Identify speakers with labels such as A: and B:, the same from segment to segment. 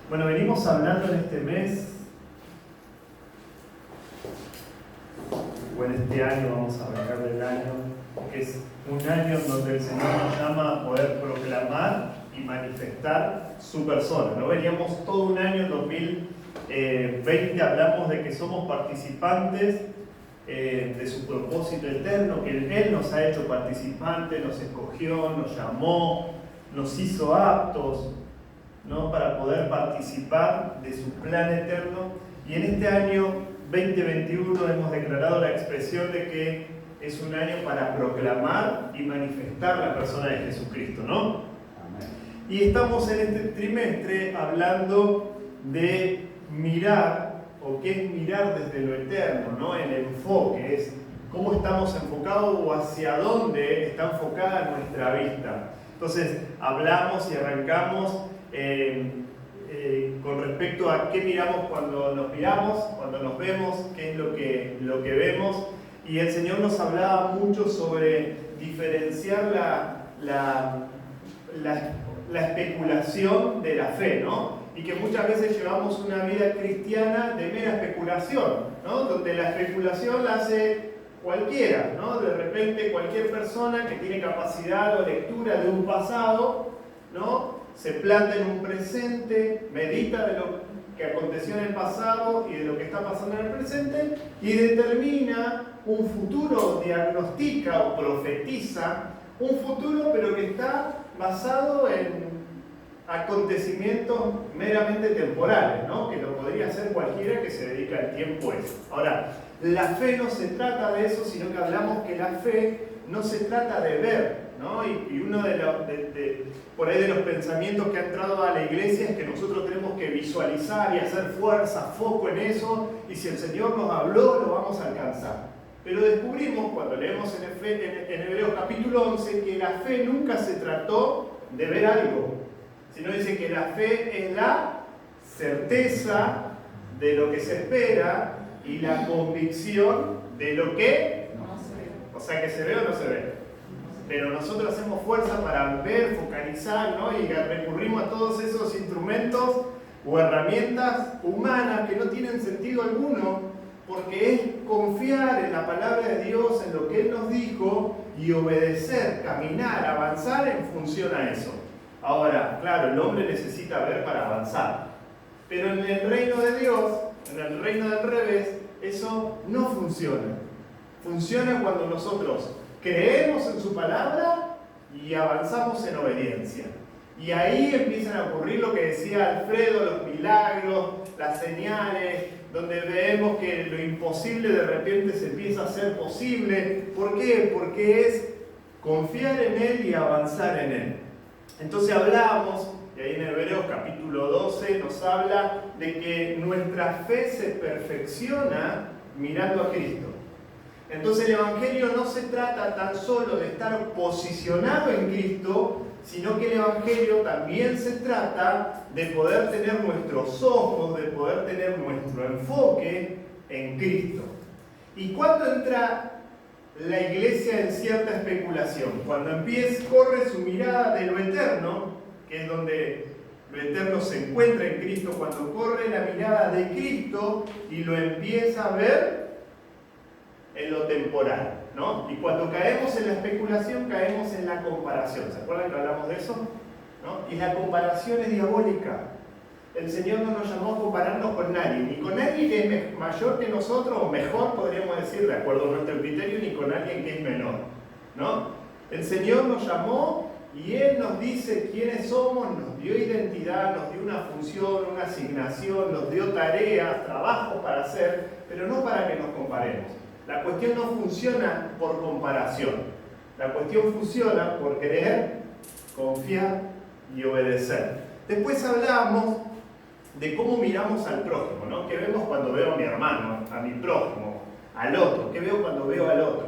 A: Bueno, venimos hablando en este mes, o en este año, vamos a arrancar del año, que es un año en donde el Señor nos llama a poder proclamar y manifestar su persona, ¿no? Veníamos todo un año, en 2020, hablamos de que somos participantes de su propósito eterno, que Él nos ha hecho participantes, nos escogió, nos llamó, nos hizo aptos, ¿no?, para poder participar de su plan eterno. Y en este año 2021 hemos declarado la expresión de que es un año para proclamar y manifestar la persona de Jesucristo, ¿no? Amén. Y estamos en este trimestre hablando de mirar, o qué es mirar desde lo eterno, ¿no? El enfoque es cómo estamos enfocados o hacia dónde está enfocada nuestra vista. Entonces hablamos y arrancamos con respecto a qué miramos cuando nos miramos, cuando nos vemos, qué es lo que vemos. Y el Señor nos hablaba mucho sobre diferenciar la especulación de la fe, ¿no? Y que muchas veces llevamos una vida cristiana de mera especulación, ¿no? Donde la especulación la hace cualquiera, ¿no? De repente cualquier persona que tiene capacidad o lectura de un pasado, ¿no?, se planta en un presente, medita de lo que aconteció en el pasado y de lo que está pasando en el presente y determina un futuro, diagnostica o profetiza un futuro, pero que está basado en acontecimientos meramente temporales, ¿no?, que lo podría hacer cualquiera que se dedica al tiempo eso. Ahora, la fe no se trata de eso, sino que hablamos que la fe no se trata de ver, ¿no? Y uno por ahí de los pensamientos que ha entrado a la iglesia es que nosotros tenemos que visualizar y hacer fuerza, foco en eso, y si el Señor nos habló, lo vamos a alcanzar. Pero descubrimos, cuando leemos en Hebreos capítulo 11, que la fe nunca se trató de ver algo, sino dice que la fe es la certeza de lo que se espera y la convicción de lo que no se ve. O sea, que se ve o no se ve. Pero nosotros hacemos fuerza para ver, focalizar, ¿no? Y recurrimos a todos esos instrumentos o herramientas humanas que no tienen sentido alguno, porque es confiar en la palabra de Dios, en lo que Él nos dijo, y obedecer, caminar, avanzar en función a eso. Ahora, claro, el hombre necesita ver para avanzar, pero en el reino de Dios, en el reino del revés, eso no funciona. Funciona cuando nosotros creemos en su palabra y avanzamos en obediencia. Y ahí empiezan a ocurrir lo que decía Alfredo, los milagros, las señales, donde vemos que lo imposible de repente se empieza a hacer posible. ¿Por qué? Porque es confiar en Él y avanzar en Él. Entonces hablamos, y ahí en Hebreos capítulo 12 nos habla de que nuestra fe se perfecciona mirando a Cristo. Entonces el Evangelio no se trata tan solo de estar posicionado en Cristo, sino que el Evangelio también se trata de poder tener nuestros ojos, de poder tener nuestro enfoque en Cristo. ¿Y cuándo entra la iglesia en cierta especulación? Cuando corre su mirada de lo eterno, que es donde lo eterno se encuentra en Cristo, cuando corre la mirada de Cristo y lo empieza a ver en lo temporal, ¿no? Y cuando caemos en la especulación, caemos en la comparación. ¿Se acuerdan que hablamos de eso? ¿No? Y la comparación es diabólica. El Señor no nos llamó a compararnos con nadie, ni con alguien que es mayor que nosotros, o mejor, podríamos decir, de acuerdo a nuestro criterio, ni con alguien que es menor, ¿no? El Señor nos llamó y Él nos dice quiénes somos, nos dio identidad, nos dio una función, una asignación, nos dio tareas, trabajos para hacer, pero no para que nos comparemos. La cuestión no funciona por comparación. La cuestión funciona por creer, confiar y obedecer. Después hablamos de cómo miramos al prójimo, ¿no? ¿Qué vemos cuando veo a mi hermano, a mi prójimo, al otro? ¿Qué veo cuando veo al otro?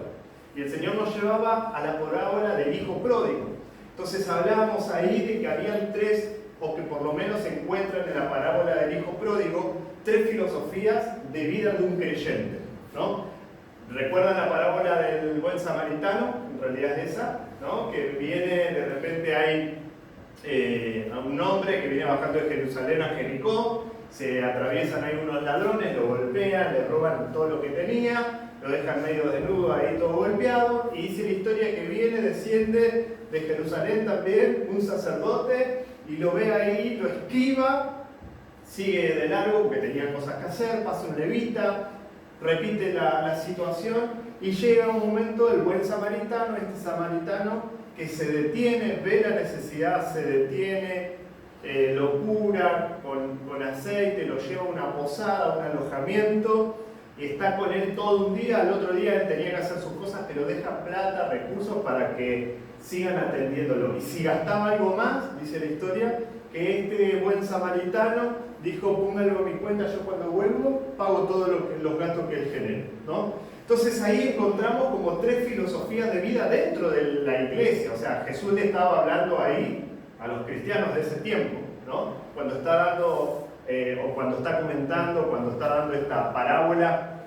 A: Y el Señor nos llevaba a la parábola del hijo pródigo. Entonces hablábamos ahí de que habían tres, o que por lo menos se encuentran en la parábola del hijo pródigo, tres filosofías de vida de un creyente, ¿no? ¿Recuerdan la parábola del buen samaritano? En realidad es esa, ¿no? Que viene, de repente hay un hombre que viene bajando de Jerusalén a Jericó, se atraviesan ahí unos ladrones, lo golpean, le roban todo lo que tenía, lo dejan medio desnudo ahí todo golpeado, y dice la historia que desciende de Jerusalén también un sacerdote, y lo ve ahí, lo esquiva, sigue de largo porque tenía cosas que hacer, pasa un levita, repite la situación, y llega un momento el buen samaritano, este samaritano que se detiene, ve la necesidad, se detiene, lo cura con aceite, lo lleva a una posada, un alojamiento, y está con él todo un día. Al otro día él tenía que hacer sus cosas, pero deja plata, recursos para que sigan atendiéndolo. Y si gastaba algo más, dice la historia, que este buen samaritano dijo: póngalo a mi cuenta, yo cuando vuelvo pago todos los gastos que él genere, ¿no? Entonces ahí encontramos como tres filosofías de vida dentro de la iglesia. O sea, Jesús le estaba hablando ahí a los cristianos de ese tiempo, ¿no? Cuando está dando, o cuando está comentando, cuando está dando esta parábola,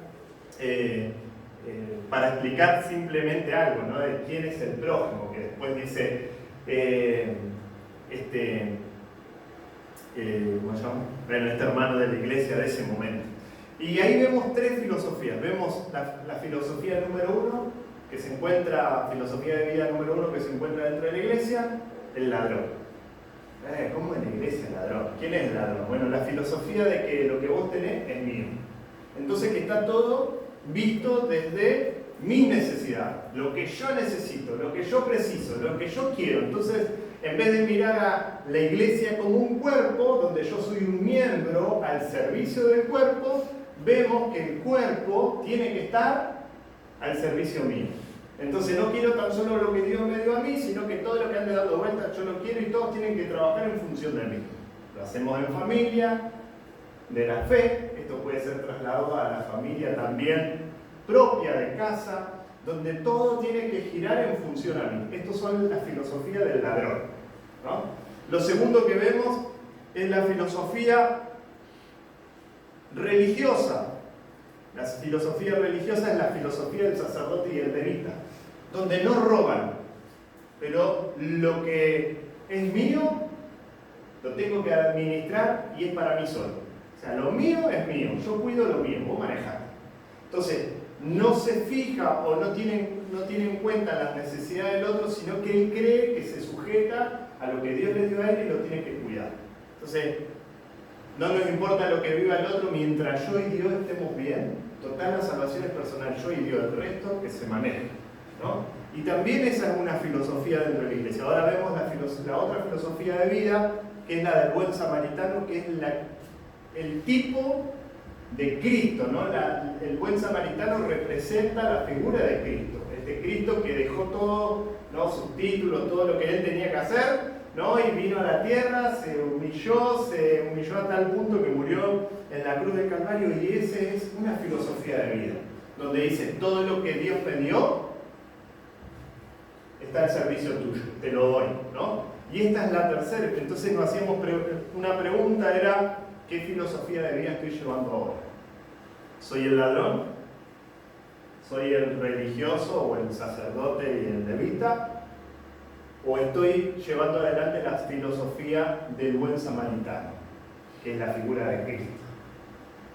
A: para explicar simplemente algo, ¿no? De quién es el prójimo, que después dice, ¿cómo se llama? Bueno, este hermano de la iglesia de ese momento. Y ahí vemos tres filosofías. Vemos la filosofía número uno, que se encuentra, filosofía de vida número uno que se encuentra dentro de la iglesia, el ladrón. ¿Cómo en la iglesia el ladrón? ¿Quién es el ladrón? Bueno, la filosofía de que lo que vos tenés es mío. Entonces que está todo visto desde mi necesidad, lo que yo necesito, lo que yo preciso, lo que yo quiero. Entonces, en vez de mirar a la iglesia como un cuerpo, donde yo soy un miembro al servicio del cuerpo, vemos que el cuerpo tiene que estar al servicio mío. Entonces no quiero tan solo lo que Dios me dio a mí, sino que todo lo que ande dando vueltas yo lo quiero, y todos tienen que trabajar en función de mí. Lo hacemos en familia, de la fe. Esto puede ser trasladado a la familia también propia de casa, donde todo tiene que girar en función a mí. Estos son las filosofías del ladrón, ¿no? Lo segundo que vemos es la filosofía religiosa. La filosofía religiosa es la filosofía del sacerdote y el levita, donde no roban, pero lo que es mío lo tengo que administrar y es para mí solo. O sea, lo mío es mío, yo cuido lo mío, vos manejás. Entonces, no se fija o no tiene en cuenta las necesidades del otro, sino que él cree que se sujeta a lo que Dios le dio a él y lo tiene que cuidar. Entonces, no nos importa lo que viva el otro mientras yo y Dios estemos bien. Total, la salvación es personal, yo y Dios, el resto que se maneje, ¿no? Y también esa es una filosofía dentro de la iglesia. Ahora vemos la otra filosofía de vida, que es la del buen samaritano, que es el tipo de Cristo, ¿no? El buen samaritano representa la figura de Cristo. Este Cristo que dejó todo, ¿no? Sus títulos, todo lo que él tenía que hacer, ¿no? Y vino a la tierra, se humilló a tal punto que murió en la cruz del Calvario. Y esa es una filosofía de vida, donde dice: todo lo que Dios me dio está al servicio tuyo, te lo doy, ¿no? Y esta es la tercera. Entonces nos hacíamos una pregunta, era: ¿qué filosofía de vida estoy llevando ahora? ¿Soy el ladrón? ¿Soy el religioso o el sacerdote y el levita? ¿O estoy llevando adelante la filosofía del buen samaritano, que es la figura de Cristo?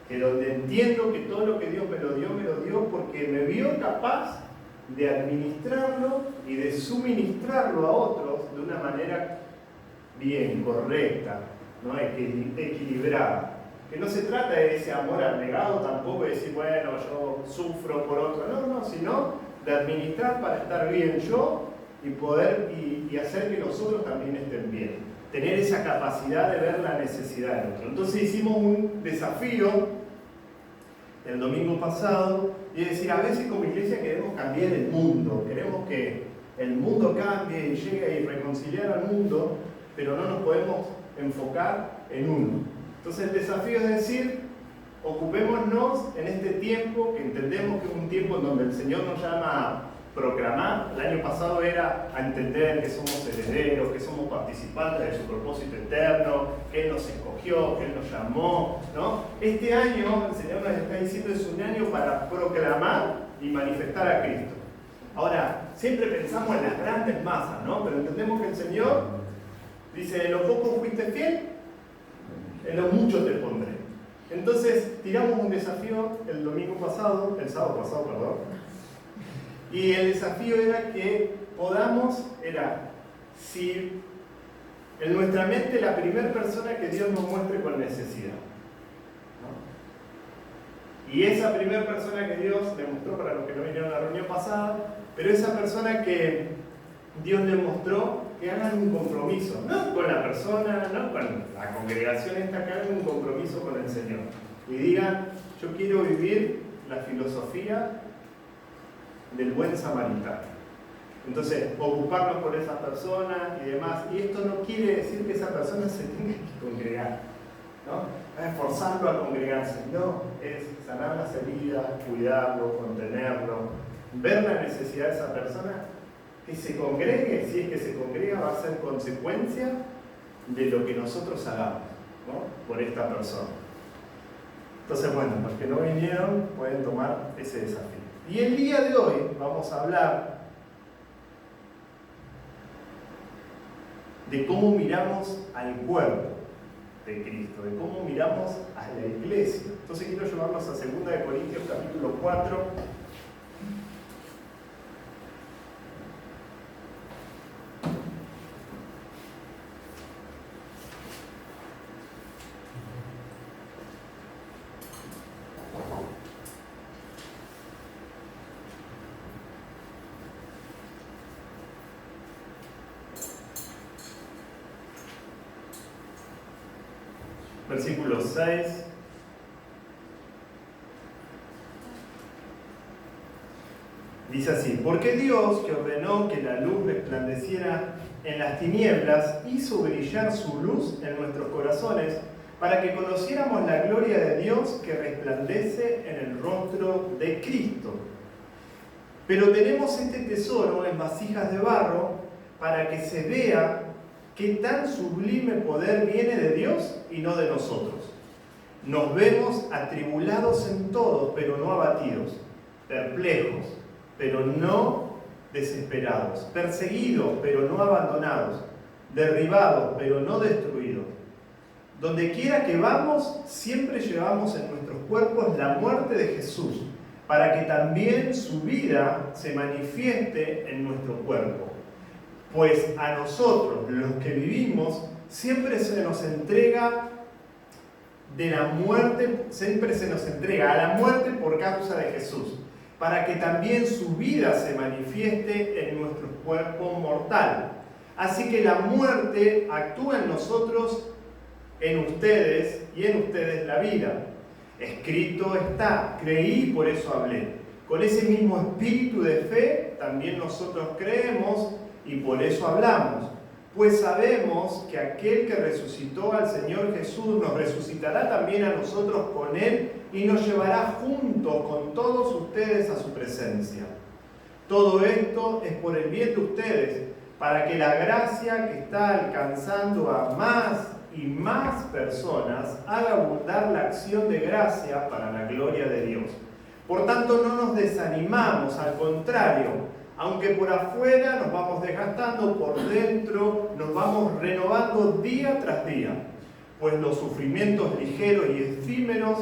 A: Que donde entiendo que todo lo que Dios me lo dio porque me vio capaz de administrarlo y de suministrarlo a otros de una manera bien, correcta, ¿no? Equilibrada. Que no se trata de ese amor abnegado tampoco, de decir, bueno, yo sufro por otro. No, sino de administrar para estar bien yo y poder y hacer que los otros también estén bien. Tener esa capacidad de ver la necesidad del otro. Entonces hicimos un desafío el domingo pasado, y es decir, a veces como iglesia queremos cambiar el mundo, queremos que el mundo cambie y llegue y reconciliar al mundo, pero no nos podemos enfocar en uno. Entonces el desafío es decir, ocupémonos en este tiempo, que entendemos que es un tiempo en donde el Señor nos llama a proclamar. El año pasado era a entender que somos herederos, que somos participantes de su propósito eterno, que Él nos escogió, que Él nos llamó, ¿no? Este año el Señor nos está diciendo es un año para proclamar y manifestar a Cristo. Ahora, siempre pensamos en las grandes masas, ¿no? Pero entendemos que el Señor Dice, en lo poco fuiste fiel, en lo mucho te pondré. Entonces, tiramos un desafío el sábado pasado, perdón. Y el desafío era que si en nuestra mente la primera persona que Dios nos muestre con necesidad, ¿no? Y esa primera persona que Dios le mostró, para los que no vinieron a la reunión pasada, pero esa persona que Dios le mostró, que hagan un compromiso, no con la persona, no con la congregación esta, que hagan un compromiso con el Señor. Y digan, yo quiero vivir la filosofía del buen samaritano. Entonces, ocuparnos por esa persona y demás. Y esto no quiere decir que esa persona se tenga que congregar, ¿no? Esforzarlo a congregarse. No, es sanar las heridas, cuidarlo, contenerlo, ver la necesidad de esa persona, que se congregue. Si es que se congrega, va a ser consecuencia de lo que nosotros hagamos, ¿no? Por esta persona. Entonces, bueno, los que no vinieron pueden tomar ese desafío. Y el día de hoy vamos a hablar de cómo miramos al cuerpo de Cristo, de cómo miramos a la iglesia. Entonces quiero llevarnos a 2 Corintios capítulo 4. Versículo 6. Dice así: porque Dios, que ordenó que la luz resplandeciera en las tinieblas, hizo brillar su luz en nuestros corazones para que conociéramos la gloria de Dios que resplandece en el rostro de Cristo. Pero tenemos este tesoro en vasijas de barro para que se vea qué tan sublime poder viene de Dios y no de nosotros. Nos vemos atribulados en todo, pero no abatidos, perplejos, pero no desesperados, perseguidos, pero no abandonados, derribados, pero no destruidos. Donde quiera que vamos, siempre llevamos en nuestros cuerpos la muerte de Jesús, para que también su vida se manifieste en nuestro cuerpo. Pues a nosotros, los que vivimos, siempre se nos entrega a la muerte por causa de Jesús, para que también su vida se manifieste en nuestro cuerpo mortal. Así que la muerte actúa en nosotros, en ustedes y en ustedes la vida. Escrito está, creí, por eso hablé. Con ese mismo espíritu de fe, también nosotros creemos y por eso hablamos. Pues sabemos que aquel que resucitó al Señor Jesús nos resucitará también a nosotros con Él y nos llevará juntos con todos ustedes a su presencia. Todo esto es por el bien de ustedes, para que la gracia que está alcanzando a más y más personas haga abundar la acción de gracia para la gloria de Dios. Por tanto, no nos desanimamos, al contrario, aunque por afuera nos vamos desgastando, por dentro nos vamos renovando día tras día, pues los sufrimientos ligeros y efímeros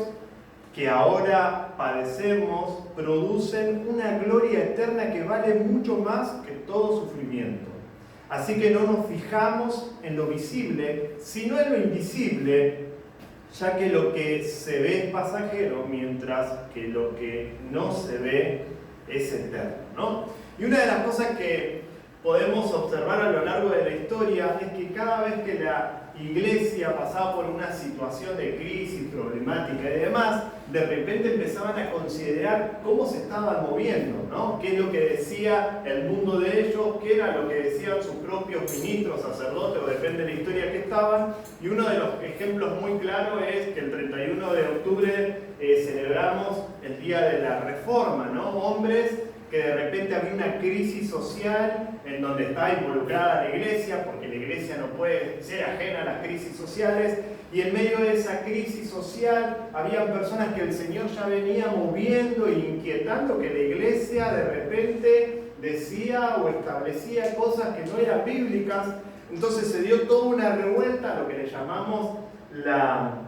A: que ahora padecemos producen una gloria eterna que vale mucho más que todo sufrimiento. Así que no nos fijamos en lo visible, sino en lo invisible, ya que lo que se ve es pasajero, mientras que lo que no se ve es eterno, ¿no? Y una de las cosas que podemos observar a lo largo de la historia es que cada vez que la iglesia pasaba por una situación de crisis, problemática y demás, de repente empezaban a considerar cómo se estaban moviendo, ¿no? Qué es lo que decía el mundo de ellos, qué era lo que decían sus propios ministros, sacerdotes, o depende de la historia que estaban. Y uno de los ejemplos muy claros es que el 31 de octubre celebramos el Día de la Reforma, ¿no? Hombres que de repente había una crisis social en donde está involucrada la iglesia, porque la iglesia no puede ser ajena a las crisis sociales, y en medio de esa crisis social había personas que el Señor ya venía moviendo e inquietando, que la iglesia de repente decía o establecía cosas que no eran bíblicas. Entonces se dio toda una revuelta, lo que le llamamos la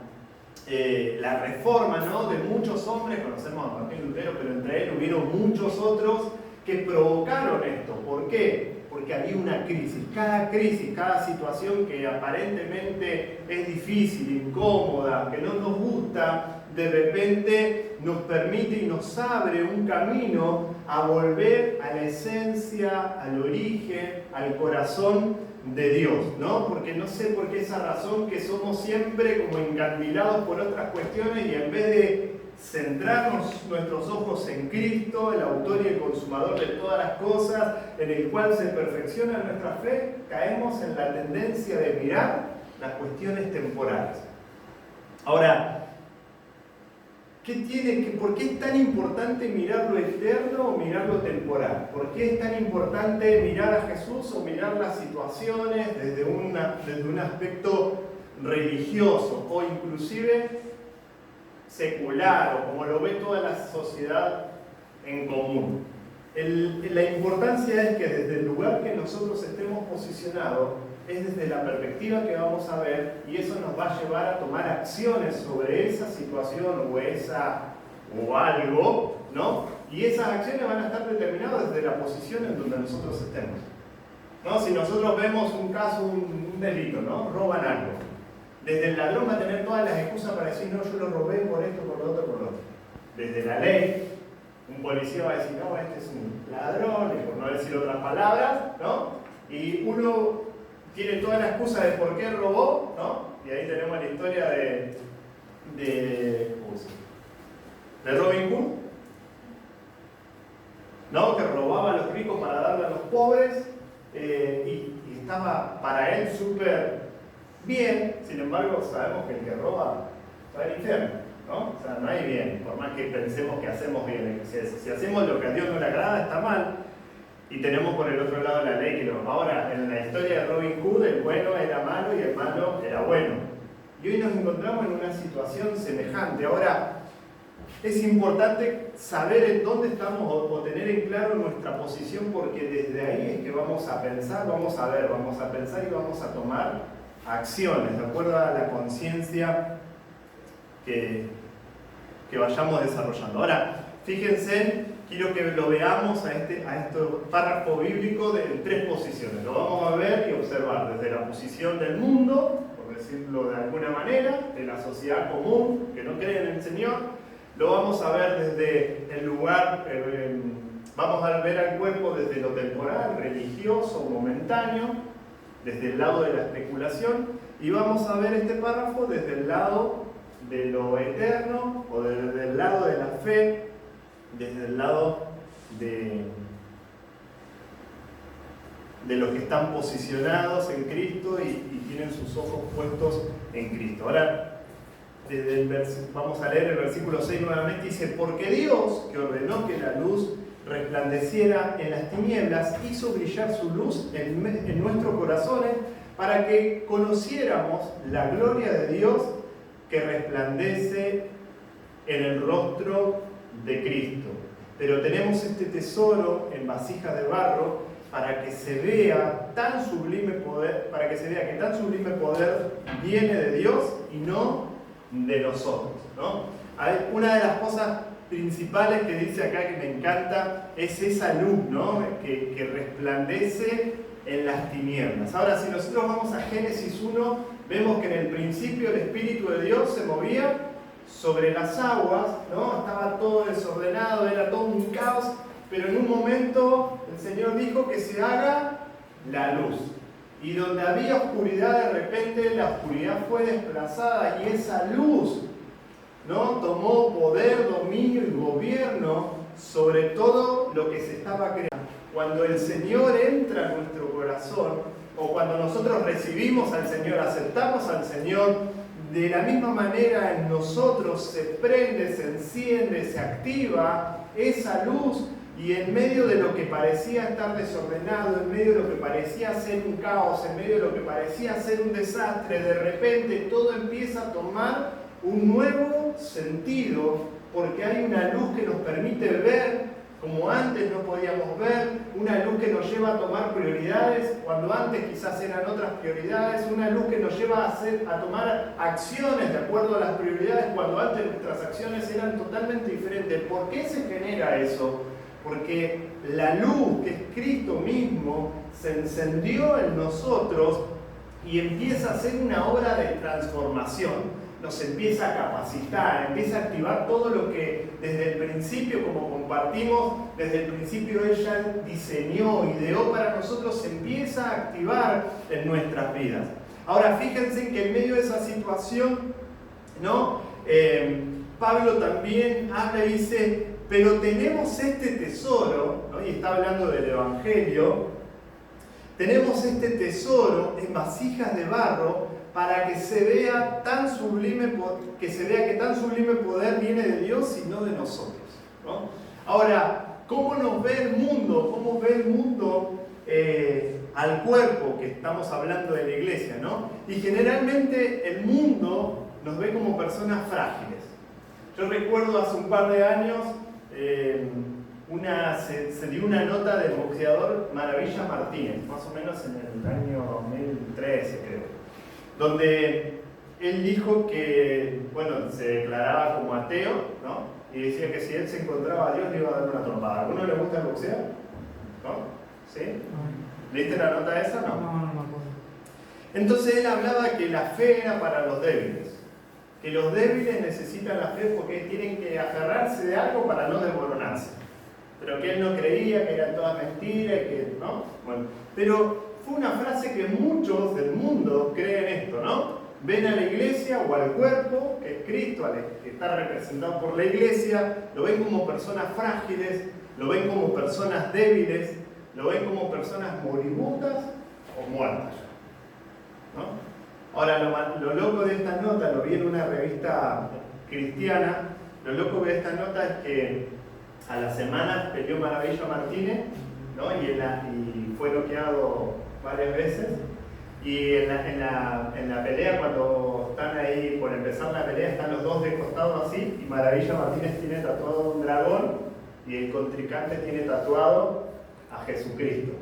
A: reforma, ¿no?, de muchos hombres. Conocemos a Martín Lutero, pero entre él hubieron muchos otros que provocaron esto. ¿Por qué? Porque había una crisis, cada situación que aparentemente es difícil, incómoda, que no nos gusta, de repente nos permite y nos abre un camino a volver a la esencia, al origen, al corazón de Dios, ¿no? Porque no sé por qué esa razón que somos siempre como encandilados por otras cuestiones y en vez de centrarnos nuestros ojos en Cristo, el autor y el consumador de todas las cosas, en el cual se perfecciona nuestra fe, caemos en la tendencia de mirar las cuestiones temporales. Ahora, ¿por qué es tan importante mirar lo eterno o mirar lo temporal? ¿Por qué es tan importante mirar a Jesús o mirar las situaciones desde un aspecto religioso o inclusive secular, o como lo ve toda la sociedad en común? La importancia es que desde el lugar que nosotros estemos posicionados es desde la perspectiva que vamos a ver, y eso nos va a llevar a tomar acciones sobre esa situación o algo, ¿no? Y esas acciones van a estar determinadas desde la posición en donde nosotros estemos, ¿no? Si nosotros vemos un caso, un delito, ¿no? Roban algo. Desde el ladrón va a tener todas las excusas para decir, no, yo lo robé por esto, por lo otro, por lo otro. Desde la ley, un policía va a decir, no, este es un ladrón, y por no decir otras palabras, ¿no? Y uno tiene toda la excusa de por qué robó, ¿no? Y ahí tenemos la historia de Robin Hood, ¿no? Que robaba a los ricos para darle a los pobres, y estaba para él súper bien. Sin embargo, sabemos que el que roba va al infierno, ¿no? O sea, no hay bien, por más que pensemos que hacemos bien. Si hacemos lo que a Dios no le agrada, está mal. Y tenemos por el otro lado la ley que lo... Ahora, en la historia de Robin Hood, el bueno era malo y el malo era bueno. Y hoy nos encontramos en una situación semejante. Ahora, es importante saber en dónde estamos o tener en claro nuestra posición, porque desde ahí es que vamos a pensar, vamos a ver, vamos a pensar y vamos a tomar acciones, de acuerdo a la conciencia que vayamos desarrollando. Ahora, fíjense, quiero que lo veamos a este párrafo bíblico de tres posiciones. Lo vamos a ver y observar desde la posición del mundo, por decirlo de alguna manera, de la sociedad común que no cree en el Señor. Lo vamos a ver desde el lugar, vamos a ver al cuerpo desde lo temporal, religioso, momentáneo, desde el lado de la especulación, y vamos a ver este párrafo desde el lado de lo eterno, o desde el lado de la fe, desde el lado de los que están posicionados en Cristo y tienen sus ojos puestos en Cristo. Ahora, vamos a leer el versículo 6 nuevamente. Dice: porque Dios, que ordenó que la luz resplandeciera en las tinieblas, hizo brillar su luz en nuestros corazones para que conociéramos la gloria de Dios que resplandece en el rostro de Cristo. Pero tenemos este tesoro en vasijas de barro para que se vea tan sublime poder, para que se vea que tan sublime poder viene de Dios y no de nosotros, ¿no? Una de las cosas principales que dice acá que me encanta es esa luz, ¿no? que resplandece en las tinieblas. Ahora, si nosotros vamos a Génesis 1, vemos que en el principio el Espíritu de Dios se movía sobre las aguas, ¿no? Estaba todo desordenado, era todo un caos, pero en un momento el Señor dijo que se haga la luz. Y donde había oscuridad, de repente la oscuridad fue desplazada y esa luz, ¿no? Tomó poder, dominio y gobierno sobre todo lo que se estaba creando. Cuando el Señor entra en nuestro corazón, o cuando nosotros recibimos al Señor, aceptamos al Señor, de la misma manera en nosotros se prende, se enciende, se activa esa luz, y en medio de lo que parecía estar desordenado, en medio de lo que parecía ser un caos, en medio de lo que parecía ser un desastre, de repente todo empieza a tomar un nuevo sentido, porque hay una luz que nos permite ver como antes no podíamos ver, una luz que nos lleva a tomar prioridades cuando antes quizás eran otras prioridades, una luz que nos lleva a tomar acciones de acuerdo a las prioridades cuando antes nuestras acciones eran totalmente diferentes. ¿Por qué se genera eso? Porque la luz, que es Cristo mismo, se encendió en nosotros y empieza a hacer una obra de transformación. Nos empieza a capacitar, empieza a activar todo lo que desde el principio, como compartimos, desde el principio ella diseñó, ideó para nosotros, se empieza a activar en nuestras vidas. Ahora fíjense que en medio de esa situación, ¿no? Pablo también habla y dice, pero tenemos este tesoro, ¿no? Y está hablando del Evangelio, tenemos este tesoro en vasijas de barro para que se vea tan sublime, que tan sublime poder viene de Dios y no de nosotros, ¿no? Ahora, ¿cómo nos ve el mundo? ¿Cómo ve el mundo al cuerpo que estamos hablando de la iglesia, ¿no? Y generalmente el mundo nos ve como personas frágiles. Yo recuerdo hace un par de años se dio una nota del boxeador Maravilla Martínez, más o menos en el año 2013 creo, donde él dijo que, bueno, se declaraba como ateo, ¿no? Y decía que si él se encontraba a Dios le iba a dar una trompada. ¿A alguno le gusta el boxeo? ¿No? ¿Sí? ¿Viste la nota esa? No.
B: No me acuerdo.
A: Entonces él hablaba que la fe era para los débiles. Que los débiles necesitan la fe porque tienen que aferrarse de algo para no desmoronarse. Pero que él no creía, que eran todas mentiras, que, ¿no? Bueno, pero fue una frase que muchos del mundo creen esto, ¿no? Ven a la iglesia o al cuerpo, que es Cristo, que está representado por la iglesia, lo ven como personas frágiles, lo ven como personas débiles, lo ven como personas moribundas o muertas, ¿no? Ahora, lo loco de esta nota, lo vi en una revista cristiana, lo loco de esta nota es que a la semana peleó Maravilla Martínez, ¿no? Y fue noqueado varias veces. Y en la pelea, cuando están ahí por empezar la pelea, están los dos de costado así, y Maravilla Martínez tiene tatuado un dragón y el contrincante tiene tatuado a Jesucristo,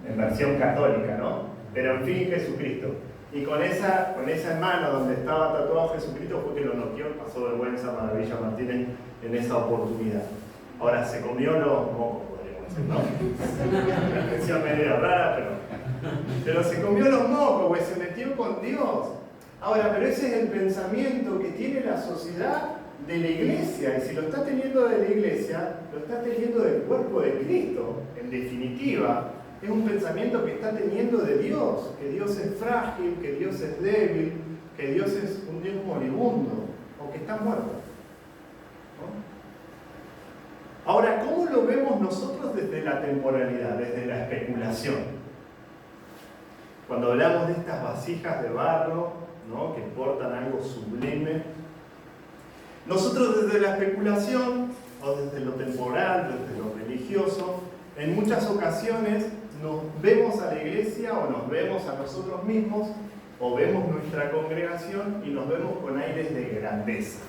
A: en versión católica, ¿no? Pero en fin, Jesucristo. Y con esa mano donde estaba tatuado Jesucristo fue que lo noqueó, pasó vergüenza Maravilla Martínez en esa oportunidad. Ahora se comió los mocos, podríamos decir, ¿no? Una expresión medio rara, pero se comió los mocos, pues se metió con Dios. Ahora, pero ese es el pensamiento que tiene la sociedad de la iglesia, y si lo está teniendo de la iglesia, lo está teniendo del cuerpo de Cristo, en definitiva. Es un pensamiento que está teniendo de Dios, que Dios es frágil, que Dios es débil, que Dios es un Dios moribundo, o que está muerto, ¿no? Ahora, ¿cómo lo vemos nosotros desde la temporalidad, desde la especulación? Cuando hablamos de estas vasijas de barro, ¿no? Que portan algo sublime, nosotros desde la especulación, o desde lo temporal, desde lo religioso, en muchas ocasiones nos vemos a la iglesia o nos vemos a nosotros mismos o vemos nuestra congregación y nos vemos con aires de grandeza,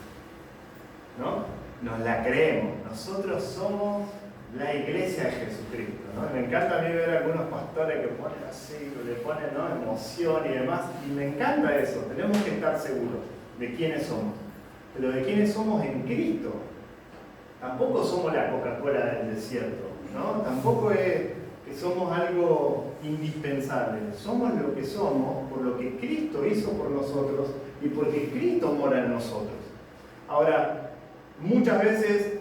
A: ¿no? Nos la creemos, nosotros somos la iglesia de Jesucristo, ¿no? Me encanta a mí ver a algunos pastores que ponen así, le ponen, ¿no? Emoción y demás, y me encanta eso. Tenemos que estar seguros de quiénes somos, pero de quiénes somos en Cristo. Tampoco somos la Coca-Cola del desierto, ¿no? Tampoco es que somos algo indispensable. Somos lo que somos por lo que Cristo hizo por nosotros y porque Cristo mora en nosotros. Ahora, muchas veces,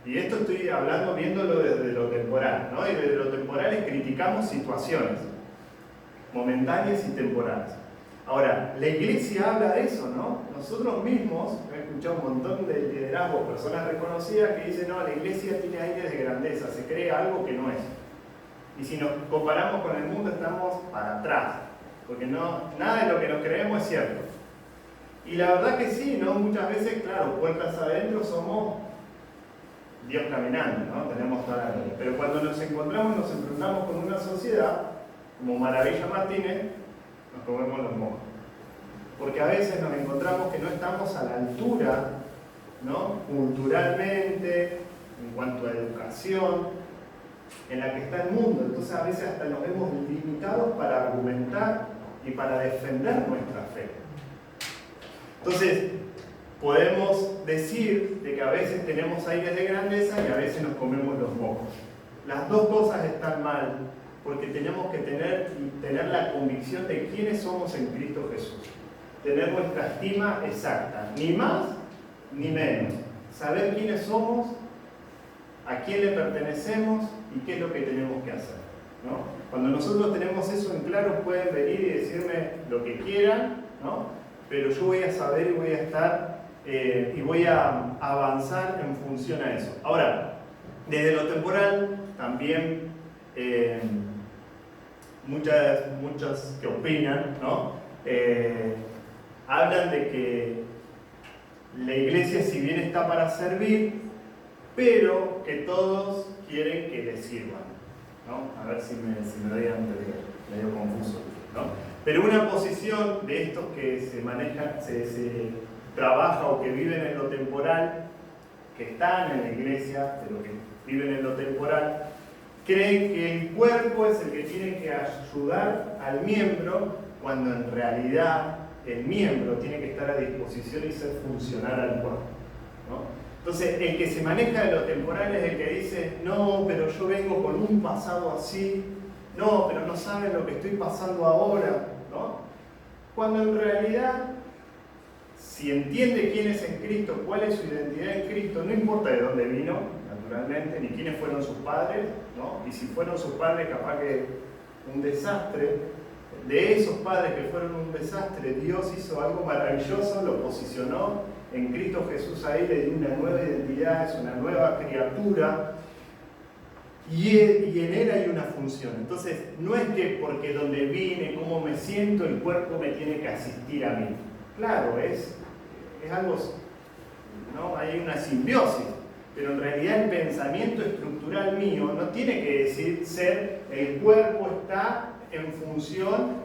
A: y esto estoy hablando viéndolo desde lo temporal, ¿no? Y desde lo temporal criticamos situaciones momentáneas y temporales. Ahora, la iglesia habla de eso, ¿no? Nosotros mismos, he escuchado un montón de liderazgos, personas reconocidas que dicen, no, la iglesia tiene aires de grandeza, se cree algo que no es. Y si nos comparamos con el mundo estamos para atrás, porque nada de lo que nos creemos es cierto. Y la verdad que sí, ¿no? Muchas veces, claro, puertas adentro somos Dios caminando, ¿no? Tenemos toda la gloria. Pero cuando nos enfrentamos con una sociedad, como Maravilla Martínez, nos comemos los mocos. Porque a veces nos encontramos que no estamos a la altura, ¿no? Culturalmente, en cuanto a educación, en la que está el mundo. Entonces a veces hasta nos vemos limitados para argumentar y para defender nuestra fe. Entonces, podemos decir de que a veces tenemos aires de grandeza y a veces nos comemos los mocos. Las dos cosas están mal, porque tenemos que tener la convicción de quiénes somos en Cristo Jesús. Tener nuestra estima exacta, ni más ni menos. Saber quiénes somos, a quién le pertenecemos y qué es lo que tenemos que hacer, ¿no? Cuando nosotros tenemos eso en claro, pueden venir y decirme lo que quieran, ¿no? Pero yo voy a saber y voy a estar y voy a avanzar en función a eso. Ahora, desde lo temporal, también muchas que opinan, ¿no? Hablan de que la iglesia, si bien está para servir, pero que todos quieren que le sirvan, ¿no? A ver si me doy a entender, medio confuso, ¿no? Pero una posición de estos que se manejan, se trabaja o que viven en lo temporal, que están en la iglesia, pero que viven en lo temporal, creen que el cuerpo es el que tiene que ayudar al miembro, cuando en realidad el miembro tiene que estar a disposición y ser funcional al cuerpo, ¿no? Entonces, el que se maneja de lo temporal es el que dice, no, pero yo vengo con un pasado así, no, pero no saben lo que estoy pasando ahora, ¿no? Cuando en realidad, si entiende quién es en Cristo, cuál es su identidad en Cristo, no importa de dónde vino, naturalmente, ni quiénes fueron sus padres, ¿no? Y si fueron sus padres, capaz que un desastre. De esos padres que fueron un desastre, Dios hizo algo maravilloso, lo posicionó en Cristo Jesús, ahí le dio una nueva identidad, es una nueva criatura, y en él hay una función. Entonces, no es que porque donde vine, cómo me siento, el cuerpo me tiene que asistir a mí. Claro, es algo, ¿no? Hay una simbiosis, pero en realidad el pensamiento estructural mío no tiene que decir ser el cuerpo está en función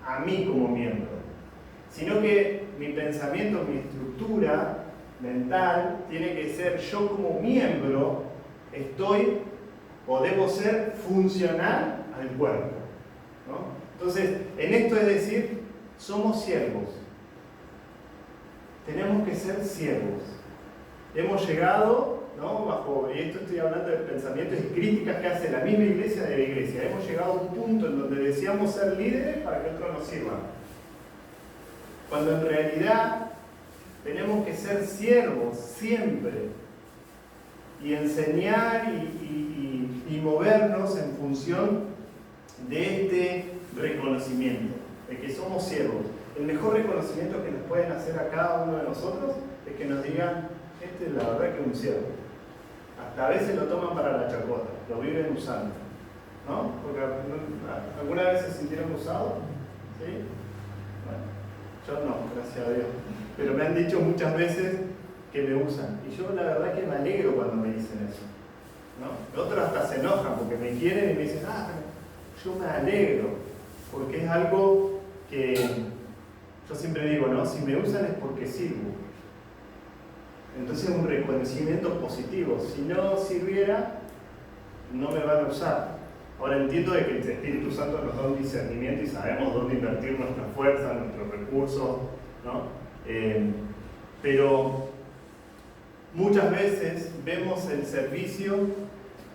A: a mí como miembro, sino que mi pensamiento, mi estructura mental tiene que ser yo como miembro estoy o debo ser funcional al cuerpo, ¿no? Entonces, en esto es decir, somos siervos, tenemos que ser siervos. Hemos llegado, ¿no? Bajo, y esto estoy hablando de pensamientos y críticas que hace la misma iglesia de la iglesia. Hemos llegado a un punto en donde deseamos ser líderes para que otros nos sirvan. Cuando en realidad tenemos que ser siervos siempre y enseñar y movernos en función de este reconocimiento, de que somos siervos. El mejor reconocimiento que nos pueden hacer a cada uno de nosotros es que nos digan, este es la verdad que es un siervo. Hasta a veces lo toman para la chacota, lo viven usando, ¿no? Porque ¿alguna vez se sintieron usados? ¿Sí? Bueno, yo no, gracias a Dios. Pero me han dicho muchas veces que me usan. Y yo la verdad que me alegro cuando me dicen eso, ¿no? Otros hasta se enojan porque me quieren y me dicen, yo me alegro, porque es algo que yo siempre digo, ¿no? Si me usan es porque sirvo. Entonces es un reconocimiento positivo. Si no sirviera, no me van a usar. Ahora entiendo de que el Espíritu Santo nos da un discernimiento y sabemos dónde invertir nuestra fuerza, nuestros recursos, ¿no? Pero muchas veces vemos el servicio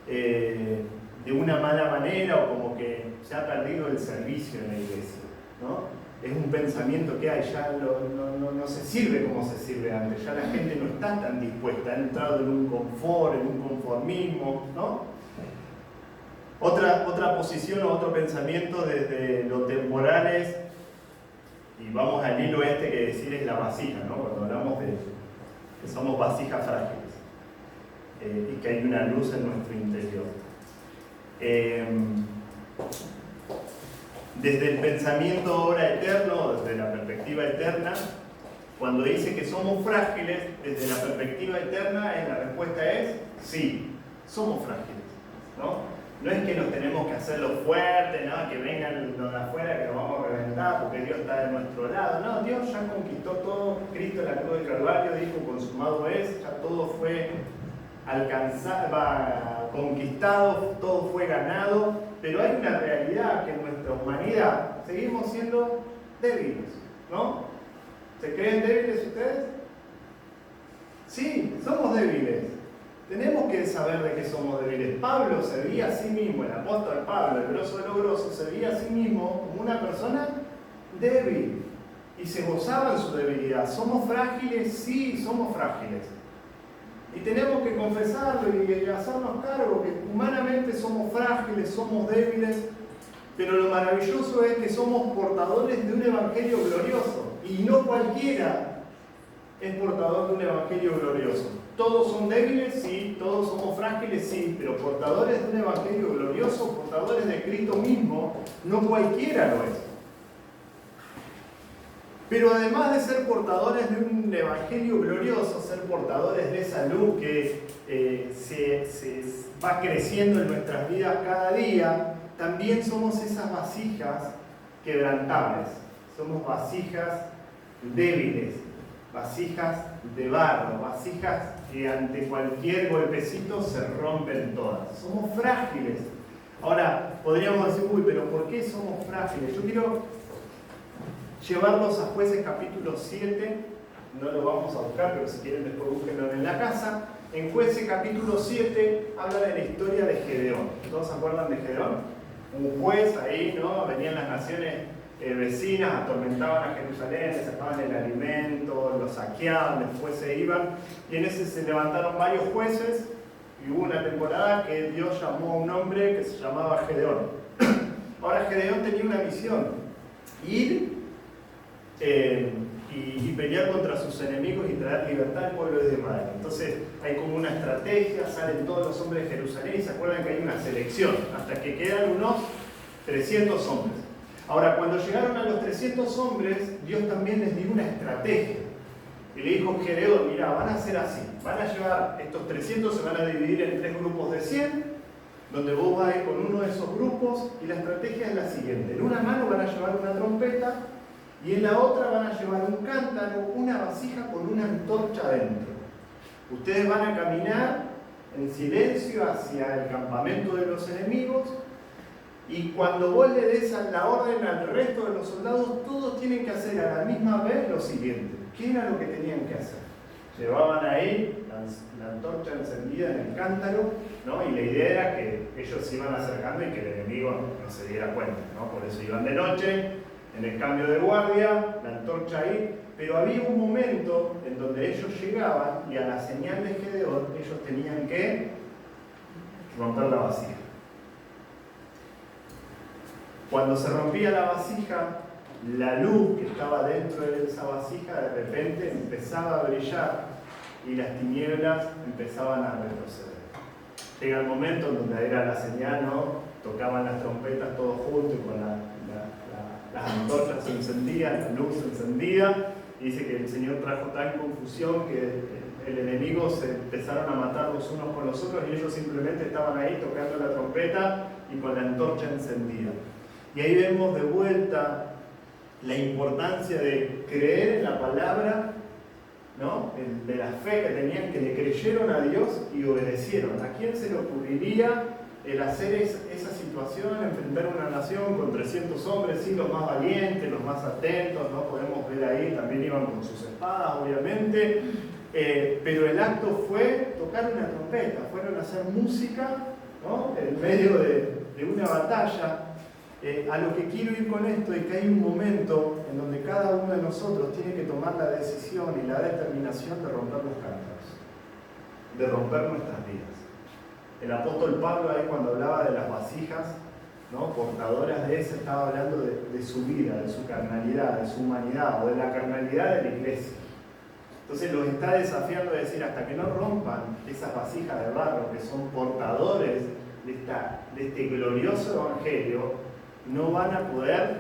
A: de una mala manera o como que se ha perdido el servicio en la iglesia, ¿no? Es un pensamiento que hay, ya no se sirve como se sirve antes, ya la gente no está tan dispuesta, ha entrado en un confort, en un conformismo, ¿no? Otra posición o otro pensamiento desde lo temporal es, y vamos al hilo este que decir es la vasija, ¿no? Cuando hablamos de que somos vasijas frágiles y que hay una luz en nuestro interior. Desde el pensamiento ahora eterno, desde la perspectiva eterna, cuando dice que somos frágiles, desde la perspectiva eterna, la respuesta es sí, somos frágiles, ¿no? No es que nos tenemos que hacerlo fuerte, ¿no? Que vengan los de afuera que nos vamos a reventar porque Dios está de nuestro lado. No, Dios ya conquistó todo. Cristo en la cruz del Calvario dijo, consumado es, ya todo fue conquistado, todo fue ganado, pero hay una realidad que en nuestra humanidad seguimos siendo débiles, ¿no? ¿Se creen débiles ustedes? Sí, somos débiles. Tenemos que saber de qué somos débiles. Pablo se veía a sí mismo, el apóstol Pablo, el grosso de lo grosso, se veía a sí mismo como una persona débil y se gozaba en su debilidad. ¿Somos frágiles? Sí, somos frágiles. Y tenemos que confesarlo y hacernos cargo que humanamente somos frágiles, somos débiles, pero lo maravilloso es que somos portadores de un evangelio glorioso. Y no cualquiera es portador de un evangelio glorioso. Todos son débiles, sí, todos somos frágiles, sí, pero portadores de un evangelio glorioso, portadores de Cristo mismo, no cualquiera lo es. Pero además de ser portadores de un evangelio glorioso, ser portadores de esa luz que se va creciendo en nuestras vidas cada día, también somos esas vasijas quebrantables, somos vasijas débiles, vasijas de barro, vasijas que ante cualquier golpecito se rompen todas. Somos frágiles. Ahora, podríamos decir, uy, pero ¿por qué somos frágiles? Yo quiero llevarlos a Jueces capítulo 7, no lo vamos a buscar, pero si quieren después búsquenlo en la casa. En Jueces capítulo 7 habla de la historia de Gedeón. ¿Todos se acuerdan de Gedeón? Un juez ahí, ¿no? Venían las naciones vecinas, atormentaban a Jerusalén, le sacaban el alimento, lo saqueaban, después se iban, y en ese se levantaron varios jueces, y hubo una temporada que Dios llamó a un hombre que se llamaba Gedeón. Ahora Gedeón tenía una misión, ir y pelear contra sus enemigos y traer libertad al pueblo de Israel. Entonces hay como una estrategia, salen todos los hombres de Jerusalén y se acuerdan que hay una selección, hasta que quedan unos 300 hombres. Ahora, cuando llegaron a los 300 hombres, Dios también les dio una estrategia. Y le dijo Gedeón, mira, van a hacer así, van a llevar, estos 300 se van a dividir en 3 grupos de 100, donde vos vas a ir con uno de esos grupos, y la estrategia es la siguiente. En una mano van a llevar una trompeta, y en la otra van a llevar un cántaro, una vasija con una antorcha dentro. Ustedes van a caminar en silencio hacia el campamento de los enemigos, y cuando vos le des la orden al resto de los soldados, todos tienen que hacer a la misma vez lo siguiente. ¿Qué era lo que tenían que hacer? Llevaban ahí la antorcha encendida en el cántaro, ¿no? Y la idea era que ellos se iban acercando y que el enemigo no se diera cuenta, ¿no? Por eso iban de noche, en el cambio de guardia, la antorcha ahí, pero había un momento en donde ellos llegaban y a la señal de Gedeón ellos tenían que romper la vasija. Cuando se rompía la vasija, la luz que estaba dentro de esa vasija de repente empezaba a brillar y las tinieblas empezaban a retroceder. Llega el momento en donde era la señal, ¿no? Tocaban las trompetas todos juntos y con las antorchas se encendían, la luz se encendía, y dice que el Señor trajo tal confusión que el enemigo se empezaron a matar los unos con los otros y ellos simplemente estaban ahí tocando la trompeta y con la antorcha encendida. Y ahí vemos de vuelta la importancia de creer en la palabra, ¿no? De la fe que tenían, que le creyeron a Dios y obedecieron. ¿A quién se le ocurriría el hacer esa situación, enfrentar una nación con 300 hombres, sí, los más valientes, los más atentos, ¿no? Podemos ver ahí, también iban con sus espadas, obviamente, pero el acto fue tocar una trompeta, fueron a hacer música, ¿no? En medio de una batalla. A lo que quiero ir con esto es que hay un momento en donde cada uno de nosotros tiene que tomar la decisión y la determinación de romper los cántaros, de romper nuestras vidas. El apóstol Pablo ahí cuando hablaba de las vasijas, ¿no? Portadoras de eso, estaba hablando de su vida, de su carnalidad, de su humanidad o de la carnalidad de la iglesia. Entonces los está desafiando a decir, hasta que no rompan esas vasijas de barro que son portadores de este glorioso evangelio, no van a poder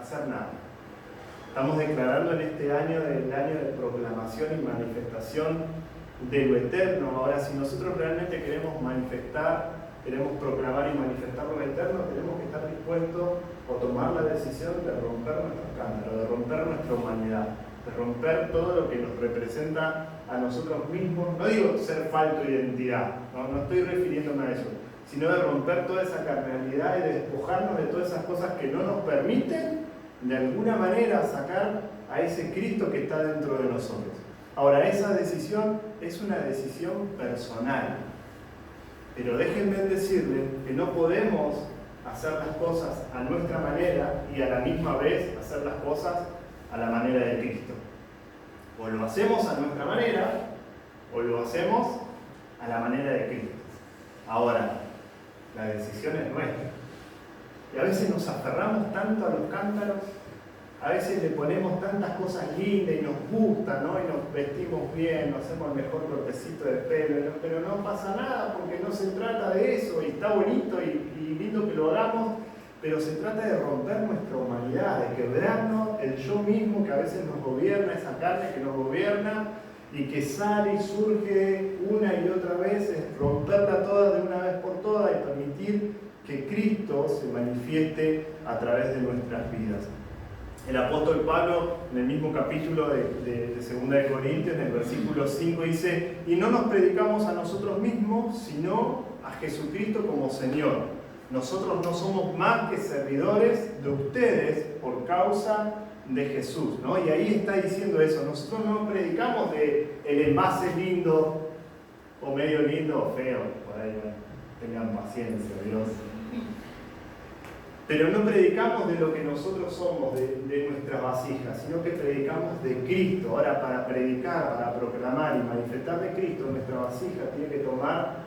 A: hacer nada. Estamos declarando en este año, el año de proclamación y manifestación de lo eterno. Ahora, si nosotros realmente queremos manifestar, queremos proclamar y manifestar lo eterno, tenemos que estar dispuestos a tomar la decisión de romper nuestros cántaros, de romper nuestra humanidad, de romper todo lo que nos representa a nosotros mismos. No digo ser falto de identidad, no estoy refiriéndome a eso, sino de romper toda esa carnalidad y de despojarnos de todas esas cosas que no nos permiten de alguna manera sacar a ese Cristo que está dentro de nosotros. Ahora, esa decisión es una decisión personal, pero déjenme decirles que no podemos hacer las cosas a nuestra manera y a la misma vez hacer las cosas a la manera de Cristo. O lo hacemos a nuestra manera o lo hacemos a la manera de Cristo. Ahora, la decisión es nuestra. Y a veces nos aferramos tanto a los cántaros, a veces le ponemos tantas cosas lindas y nos gusta, ¿no? Y nos vestimos bien, nos hacemos el mejor cortecito de pelo, ¿no? Pero no pasa nada porque no se trata de eso, y está bonito y lindo que lo hagamos, pero se trata de romper nuestra humanidad, de quebrarnos el yo mismo que a veces nos gobierna, esa carne que nos gobierna y que sale y surge una y otra vez, es romperla toda de una vez por todas y permitir que Cristo se manifieste a través de nuestras vidas. El apóstol Pablo, en el mismo capítulo de 2 de Corintios, en el versículo 5, dice: y no nos predicamos a nosotros mismos, sino a Jesucristo como Señor. Nosotros no somos más que servidores de ustedes por causa de Jesús, ¿no? Y ahí está diciendo eso. Nosotros no predicamos de el envase lindo, o medio lindo o feo, por ahí, bueno, tengan paciencia, Dios. Pero no predicamos de lo que nosotros somos, de nuestras vasijas, sino que predicamos de Cristo. Ahora, para predicar, para proclamar y manifestar de Cristo, nuestra vasija tiene que tomar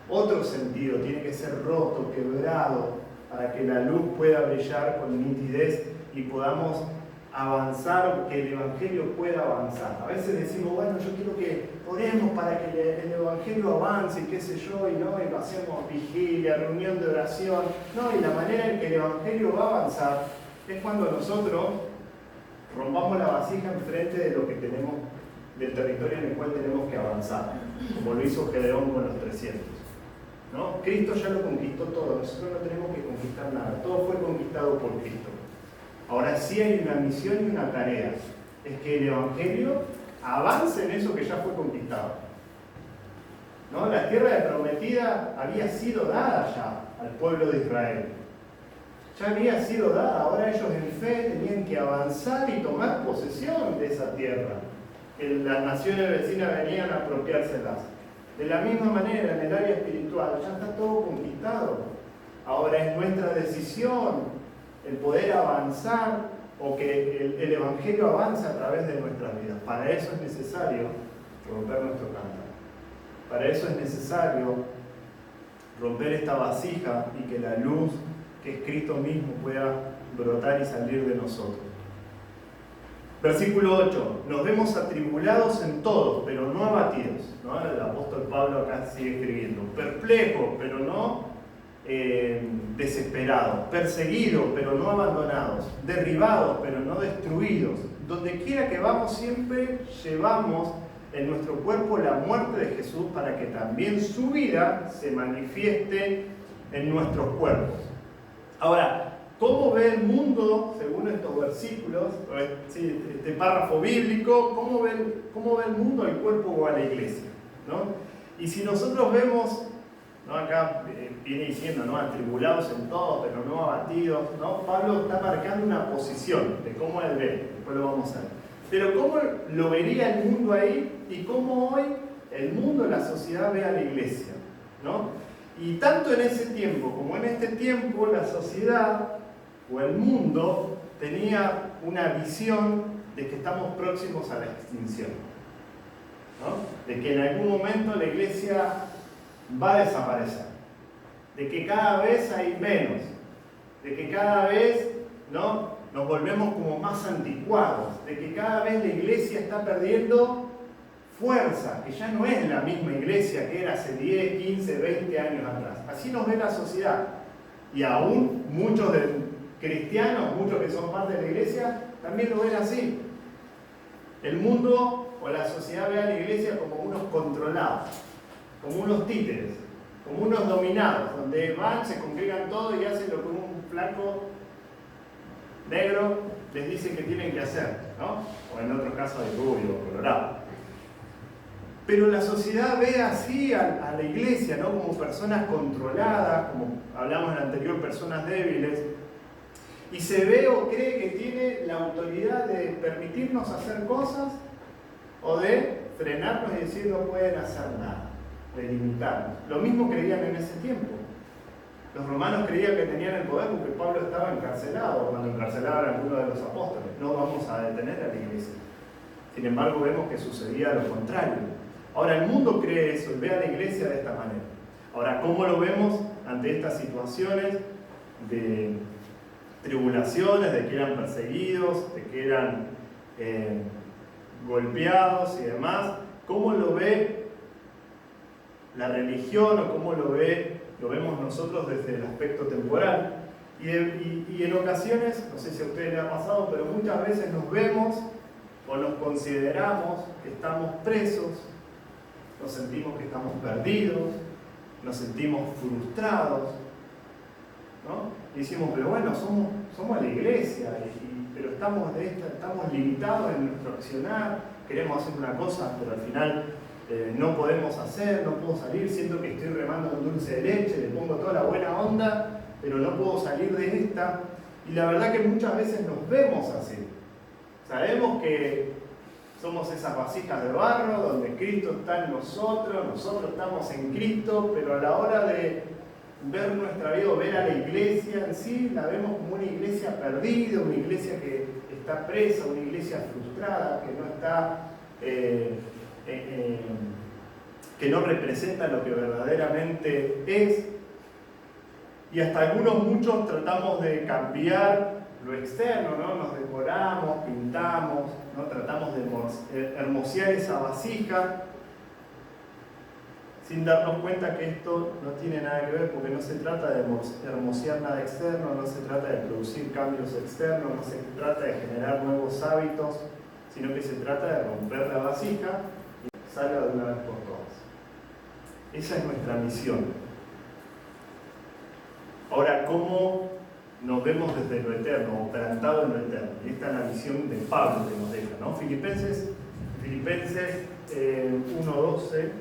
A: otro sentido, tiene que ser roto, quebrado, para que la luz pueda brillar con nitidez y podamos avanzar, que el Evangelio pueda avanzar. A veces decimos, bueno, yo quiero que oremos para que el Evangelio avance, qué sé yo, y hacemos vigilia, reunión de oración. No, y la manera en que el Evangelio va a avanzar es cuando nosotros rompamos la vasija enfrente de lo que tenemos, del territorio en el cual tenemos que avanzar, como lo hizo Gedeón con los 300. ¿No? Cristo ya lo conquistó todo, nosotros no tenemos que conquistar nada, todo fue conquistado por Cristo. Ahora sí hay una misión y una tarea, es que el Evangelio avance en eso que ya fue conquistado. ¿No? La tierra prometida había sido dada ya al pueblo de Israel. Ya había sido dada, ahora ellos en fe tenían que avanzar y tomar posesión de esa tierra. Que las naciones vecinas venían a apropiárselas. De la misma manera, en el área espiritual, ya está todo conquistado. Ahora es nuestra decisión el poder avanzar o que el Evangelio avance a través de nuestras vidas. Para eso es necesario romper nuestro cántaro. Para eso es necesario romper esta vasija y que la luz, que es Cristo mismo, pueda brotar y salir de nosotros. Versículo 8. Nos vemos atribulados en todo, pero no abatidos. ¿No? El apóstol Pablo acá sigue escribiendo. Perplejos, pero no desesperados. Perseguidos, pero no abandonados. Derribados, pero no destruidos. Donde quiera que vamos, siempre llevamos en nuestro cuerpo la muerte de Jesús para que también su vida se manifieste en nuestros cuerpos. Ahora, ¿cómo ve el mundo, según estos versículos, este párrafo bíblico, cómo ve el mundo al cuerpo o a la iglesia? ¿No? Y si nosotros vemos, ¿no? Acá viene diciendo, ¿no? Atribulados en todo, pero no abatidos, ¿no? Pablo está marcando una posición de cómo él ve, después lo vamos a ver. Pero ¿cómo lo vería el mundo ahí y cómo hoy el mundo, la sociedad ve a la iglesia? ¿No? Y tanto en ese tiempo como en este tiempo, la sociedad o el mundo tenía una visión de que estamos próximos a la extinción, ¿no? De que en algún momento la iglesia va a desaparecer, de que cada vez hay menos, de que cada vez, ¿no?, nos volvemos como más anticuados, de que cada vez la iglesia está perdiendo fuerza, que ya no es la misma iglesia que era hace 10, 15, 20 años atrás. Así nos ve la sociedad. Y aún muchos cristianos, muchos que son parte de la iglesia, también lo ven así. El mundo o la sociedad ve a la iglesia como unos controlados, como unos títeres, como unos dominados, donde van, se congregan todos y hacen lo que un flaco negro les dice que tienen que hacer, ¿no? O en otros casos de rubio o colorado. Pero la sociedad ve así a la iglesia, ¿no? Como personas controladas, como hablamos en el anterior, personas débiles, y se ve o cree que tiene la autoridad de permitirnos hacer cosas o de frenarnos y decir no pueden hacer nada, de limitarnos. Lo mismo creían en ese tiempo. Los romanos creían que tenían el poder porque Pablo estaba encarcelado cuando encarcelaban a alguno de los apóstoles. No vamos a detener a la iglesia. Sin embargo, vemos que sucedía lo contrario. Ahora, el mundo cree eso y ve a la iglesia de esta manera. Ahora, ¿cómo lo vemos ante estas situaciones de tribulaciones, de que eran perseguidos, de que eran golpeados y demás? ¿Cómo lo ve la religión o cómo lo vemos nosotros desde el aspecto temporal? Y en ocasiones, no sé si a ustedes les ha pasado, pero muchas veces nos vemos o nos consideramos que estamos presos, nos sentimos que estamos perdidos, nos sentimos frustrados, ¿no? Y decimos, pero bueno, somos la iglesia, pero estamos limitados en nuestro accionar, queremos hacer una cosa, pero al final no podemos hacer, no puedo salir, siento que estoy remando con dulce de leche, le pongo toda la buena onda, pero no puedo salir de esta. Y la verdad que muchas veces nos vemos así. Sabemos que somos esas vasijas de barro donde Cristo está en nosotros estamos en Cristo, pero a la hora de ver nuestra vida o ver a la iglesia en sí, la vemos como una iglesia perdida, una iglesia que está presa, una iglesia frustrada, que no está, que no representa lo que verdaderamente es. Y hasta muchos tratamos de cambiar lo externo, ¿no? Nos decoramos, pintamos, ¿no? Tratamos de hermosear esa vasija, sin darnos cuenta que esto no tiene nada que ver, porque no se trata de hermosear nada externo, no se trata de producir cambios externos, no se trata de generar nuevos hábitos, sino que se trata de romper la vasija y salga de una vez por todas. Esa es nuestra misión. Ahora, ¿cómo nos vemos desde lo eterno, o plantado en lo eterno? Y esta es la visión de Pablo que nos deja, ¿no? Filipenses 1:12.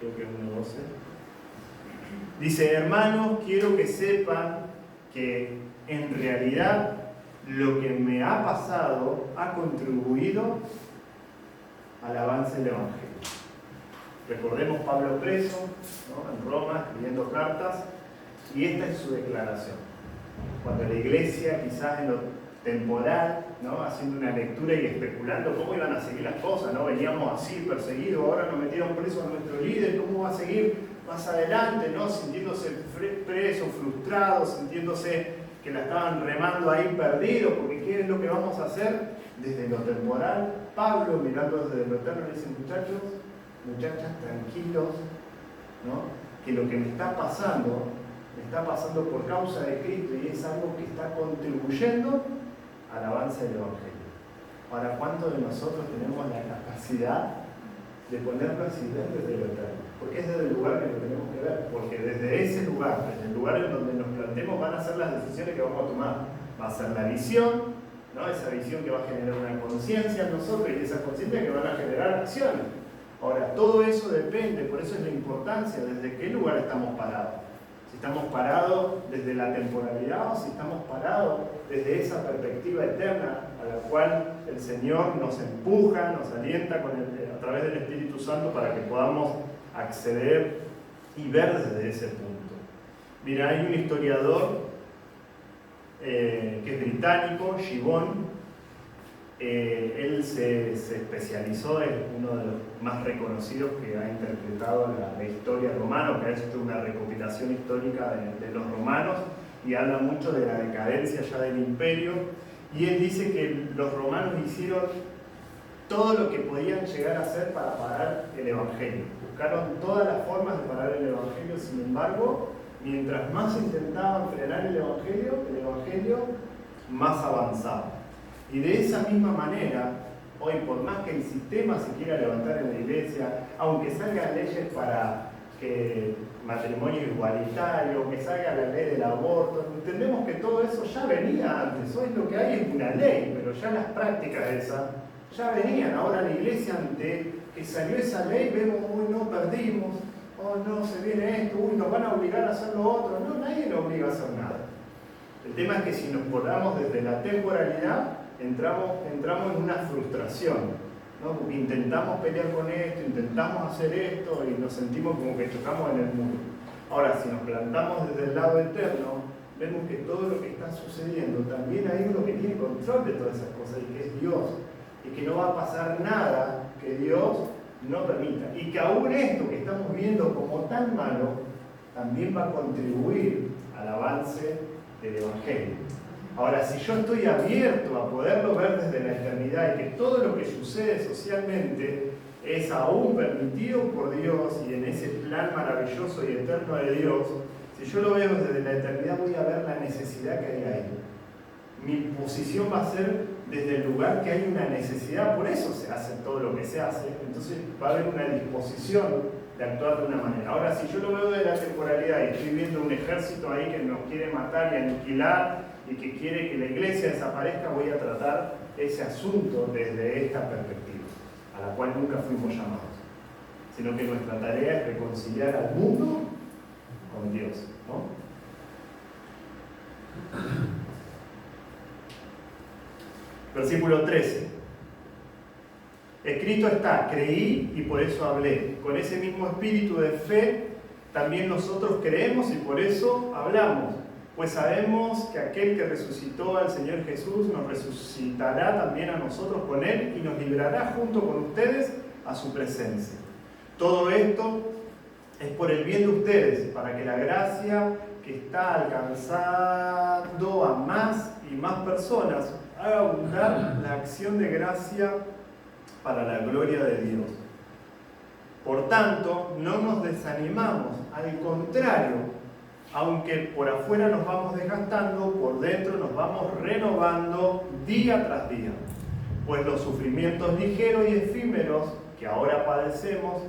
A: Creo que es 1:12. Dice, hermanos, quiero que sepan que en realidad lo que me ha pasado ha contribuido al avance del Evangelio. Recordemos Pablo preso, ¿no? En Roma, escribiendo cartas, y esta es su declaración. Cuando la iglesia, quizás en lo temporal, ¿no? Haciendo una lectura y especulando cómo iban a seguir las cosas, ¿no? Veníamos así perseguidos, ahora nos metieron preso a nuestro líder, ¿cómo va a seguir más adelante, ¿no? Sintiéndose presos, frustrados, sintiéndose que la estaban remando ahí perdidos, porque ¿qué es lo que vamos a hacer? Desde lo temporal, Pablo mirando desde lo eterno le dice, muchachas, tranquilos, ¿no? Que lo que me está pasando por causa de Cristo y es algo que está contribuyendo al avance del Evangelio. Ahora, ¿cuántos de nosotros tenemos la capacidad de ponerlo así desde lo eterno? Porque es desde el lugar que lo tenemos que ver, porque desde ese lugar, desde el lugar en donde nos plantemos, van a ser las decisiones que vamos a tomar. Va a ser la visión, ¿no? Esa visión que va a generar una conciencia en nosotros y esa conciencia que van a generar acciones. Ahora, todo eso depende, por eso es la importancia, desde qué lugar estamos parados. Si estamos parados desde la temporalidad o si estamos parados desde esa perspectiva eterna a la cual el Señor nos empuja, nos alienta a través del Espíritu Santo para que podamos acceder y ver desde ese punto. Mira, hay un historiador que es británico, Gibbon. Él se especializó, es uno de los más reconocidos que ha interpretado la historia romana, que ha hecho una recopilación histórica de los romanos y habla mucho de la decadencia ya del imperio, y él dice que los romanos hicieron todo lo que podían llegar a hacer para parar el Evangelio. Buscaron todas las formas de parar el Evangelio, sin embargo, mientras más intentaban frenar el Evangelio más avanzaba. Y de esa misma manera, hoy por más que el sistema se quiera levantar en la iglesia, aunque salgan leyes para que matrimonio igualitario, que salga la ley del aborto. Entendemos que todo eso ya venía antes. Hoy lo que hay es una ley, pero ya las prácticas de esas ya venían. Ahora la iglesia, ante que salió esa ley, vemos, uy, no, perdimos, oh no, se viene esto, uy, nos van a obligar a hacer lo otro. No, nadie nos obliga a hacer nada. El tema es que si nos ponemos desde la temporalidad, entramos en una frustración, ¿no? Porque intentamos pelear con esto, intentamos hacer esto y nos sentimos como que chocamos en el muro. Ahora, si nos plantamos desde el lado eterno, vemos que todo lo que está sucediendo, también hay uno que tiene control de todas esas cosas y que es Dios. Y que no va a pasar nada que Dios no permita. Y que aún esto que estamos viendo como tan malo, también va a contribuir al avance del Evangelio. Ahora, si yo estoy abierto a poderlo ver desde la eternidad y que todo lo que sucede socialmente es aún permitido por Dios y en ese plan maravilloso y eterno de Dios, si yo lo veo desde la eternidad voy a ver la necesidad que hay ahí. Mi posición va a ser desde el lugar que hay una necesidad, por eso se hace todo lo que se hace, entonces va a haber una disposición de actuar de una manera. Ahora, si yo lo veo de la temporalidad y estoy viendo un ejército ahí que nos quiere matar y aniquilar y que quiere que la iglesia desaparezca, voy a tratar ese asunto desde esta perspectiva, a la cual nunca fuimos llamados, sino que nuestra tarea es reconciliar al mundo con Dios, ¿no? Versículo 13. Escrito está, creí y por eso hablé. Con ese mismo espíritu de fe también nosotros creemos y por eso hablamos. Pues sabemos que aquel que resucitó al Señor Jesús nos resucitará también a nosotros con Él y nos librará junto con ustedes a su presencia. Todo esto es por el bien de ustedes, para que la gracia que está alcanzando a más y más personas haga abundar la acción de gracia para la gloria de Dios. Por tanto, no nos desanimamos, al contrario, aunque por afuera nos vamos desgastando, por dentro nos vamos renovando día tras día. Pues los sufrimientos ligeros y efímeros que ahora padecemos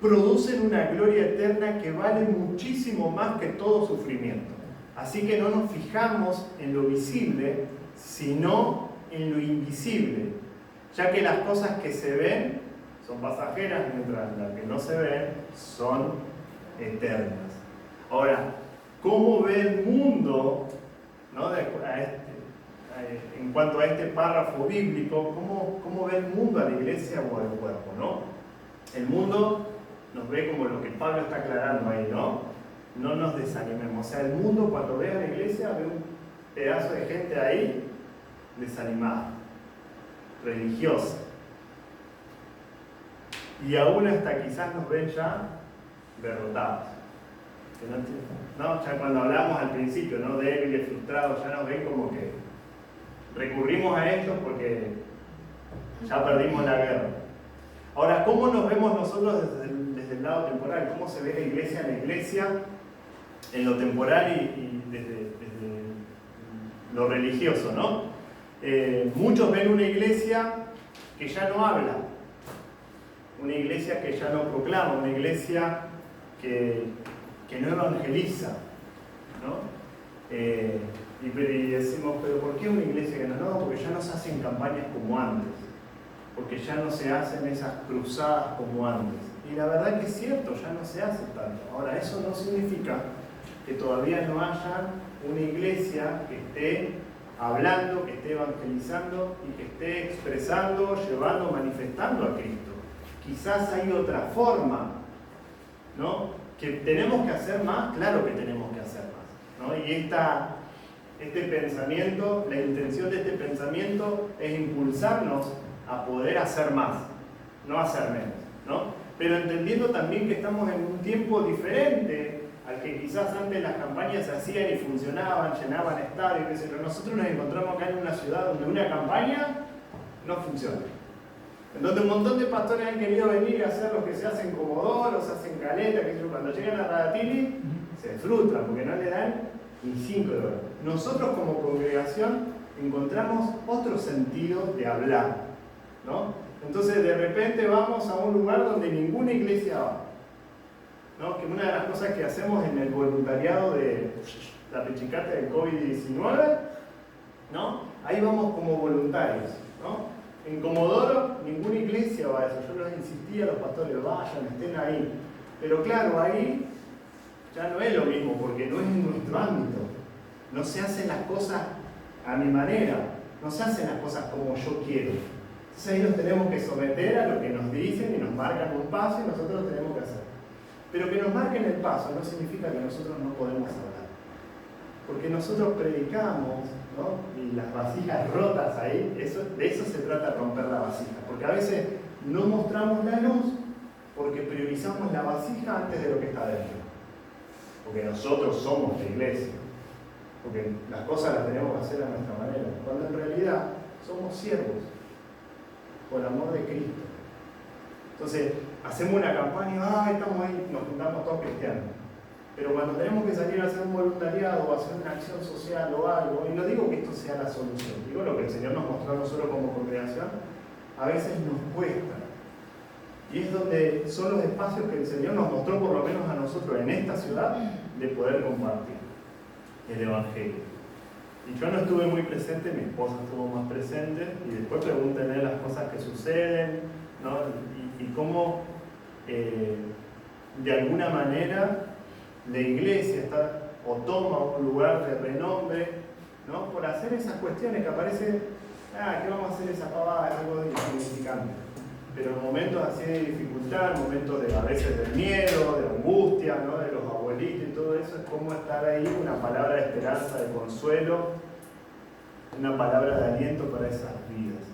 A: producen una gloria eterna que vale muchísimo más que todo sufrimiento. Así que no nos fijamos en lo visible, sino en lo invisible, ya que las cosas que se ven son pasajeras, mientras las que no se ven son eternas. Ahora, ¿cómo ve el mundo, ¿no? En cuanto a este párrafo bíblico, ¿cómo ve el mundo a la iglesia o al cuerpo, ¿no? El mundo nos ve como lo que Pablo está aclarando ahí, ¿no? No nos desanimemos. O sea, el mundo cuando ve a la iglesia ve un pedazo de gente ahí desanimada, religiosa. Y aún hasta quizás nos ven ya derrotados. ¿No? Ya cuando hablamos al principio, ¿no? Débiles, frustrados, ya nos ven como que recurrimos a esto porque ya perdimos la guerra. Ahora, ¿cómo nos vemos nosotros desde el lado temporal? ¿Cómo se ve la iglesia en lo temporal y desde lo religioso, ¿no? Muchos ven una iglesia que ya no habla, una iglesia que ya no proclama, una iglesia que no evangeliza, ¿no? Y decimos, ¿pero por qué una iglesia que no? No, porque ya no se hacen campañas como antes, porque ya no se hacen esas cruzadas como antes. Y la verdad que es cierto, ya no se hace tanto. Ahora, eso no significa que todavía no haya una iglesia que esté hablando, que esté evangelizando y que esté expresando, llevando, manifestando a Cristo. Quizás hay otra forma, ¿no? ¿Que tenemos que hacer más? Claro que tenemos que hacer más, ¿no? Y este pensamiento, la intención de este pensamiento es impulsarnos a poder hacer más, no hacer menos, ¿no? Pero entendiendo también que estamos en un tiempo diferente al que quizás antes las campañas se hacían y funcionaban, llenaban estadios, qué sé yo. Nosotros nos encontramos acá en una ciudad donde una campaña no funciona. En donde un montón de pastores han querido venir a hacer lo que se hace en Comodoro, se hace en Caleta, que cuando llegan a Radatili se frustran porque no le dan ni 5 dólares. Nosotros como congregación encontramos otro sentido de hablar, ¿no? Entonces de repente vamos a un lugar donde ninguna iglesia va, ¿no? Que una de las cosas que hacemos en el voluntariado de la pechicata del COVID-19, ¿no? Ahí vamos como voluntarios, ¿no? En Comodoro ninguna iglesia va a eso. Yo les insistía a los pastores, vayan, estén ahí. Pero claro, ahí ya no es lo mismo, porque no es en nuestro ámbito. No se hacen las cosas a mi manera, no se hacen las cosas como yo quiero. Entonces ahí nos tenemos que someter a lo que nos dicen y nos marcan un paso y nosotros tenemos que hacer. Pero que nos marquen el paso no significa que nosotros no podemos hablar. Porque nosotros predicamos, ¿no? Y las vasijas rotas ahí, de eso se trata, romper la vasija. Porque a veces no mostramos la luz porque priorizamos la vasija antes de lo que está dentro. Porque nosotros somos la iglesia. Porque las cosas las tenemos que hacer a nuestra manera. Cuando en realidad somos siervos por amor de Cristo. Entonces, hacemos una campaña, estamos ahí, nos juntamos todos cristianos. Pero cuando tenemos que salir a hacer un voluntariado o hacer una acción social o algo, y no digo que esto sea la solución, digo lo que el Señor nos mostró a nosotros como congregación, a veces nos cuesta. Y es donde son los espacios que el Señor nos mostró, por lo menos a nosotros en esta ciudad, de poder compartir el Evangelio. Y yo no estuve muy presente, mi esposa estuvo más presente, y después pregúntenle las cosas que suceden, ¿no? y cómo de alguna manera la iglesia está o toma un lugar de renombre, ¿no? Por hacer esas cuestiones que aparecen, ¿qué vamos a hacer esa pavada? Es algo insignificante. Pero en momentos así de dificultad, momentos de, a veces de miedo, de angustia, ¿no? De los abuelitos y todo eso, es como estar ahí, una palabra de esperanza, de consuelo, una palabra de aliento para esas vidas.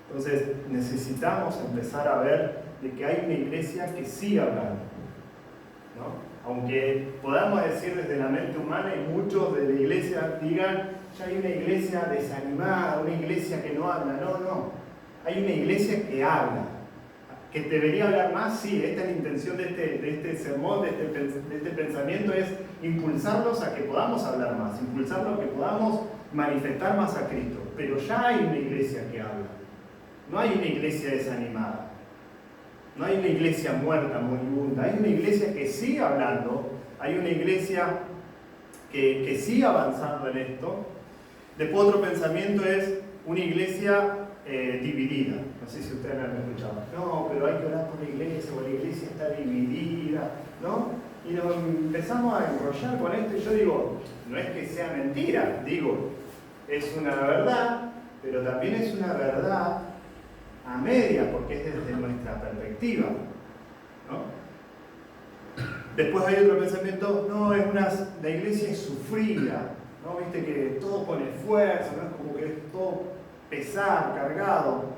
A: Entonces necesitamos empezar a ver de que hay una iglesia que sigue hablando, ¿no? Aunque podamos decir desde la mente humana y muchos de la iglesia digan, ya hay una iglesia desanimada, una iglesia que no habla. No. Hay una iglesia que habla. ¿Que debería hablar más? Sí, esta es la intención de este sermón, de este pensamiento, es impulsarlos a que podamos hablar más, impulsarlos a que podamos manifestar más a Cristo. Pero ya hay una iglesia que habla. No hay una iglesia desanimada. No hay una iglesia muerta, moribunda. Hay una iglesia que sigue hablando. Hay una iglesia que sigue avanzando en esto. Después otro pensamiento es una iglesia dividida. No sé si ustedes me han escuchado. No, pero hay que orar por la iglesia, o la iglesia está dividida, ¿no? Y nos empezamos a enrollar con esto y yo digo, no es que sea mentira, digo, es una verdad, pero también es una verdad a media, porque es desde nuestra perspectiva, ¿no? Después hay otro pensamiento, no, la iglesia es sufrida, ¿no? Viste que todo con esfuerzo, ¿no? Es como que es todo pesado, cargado.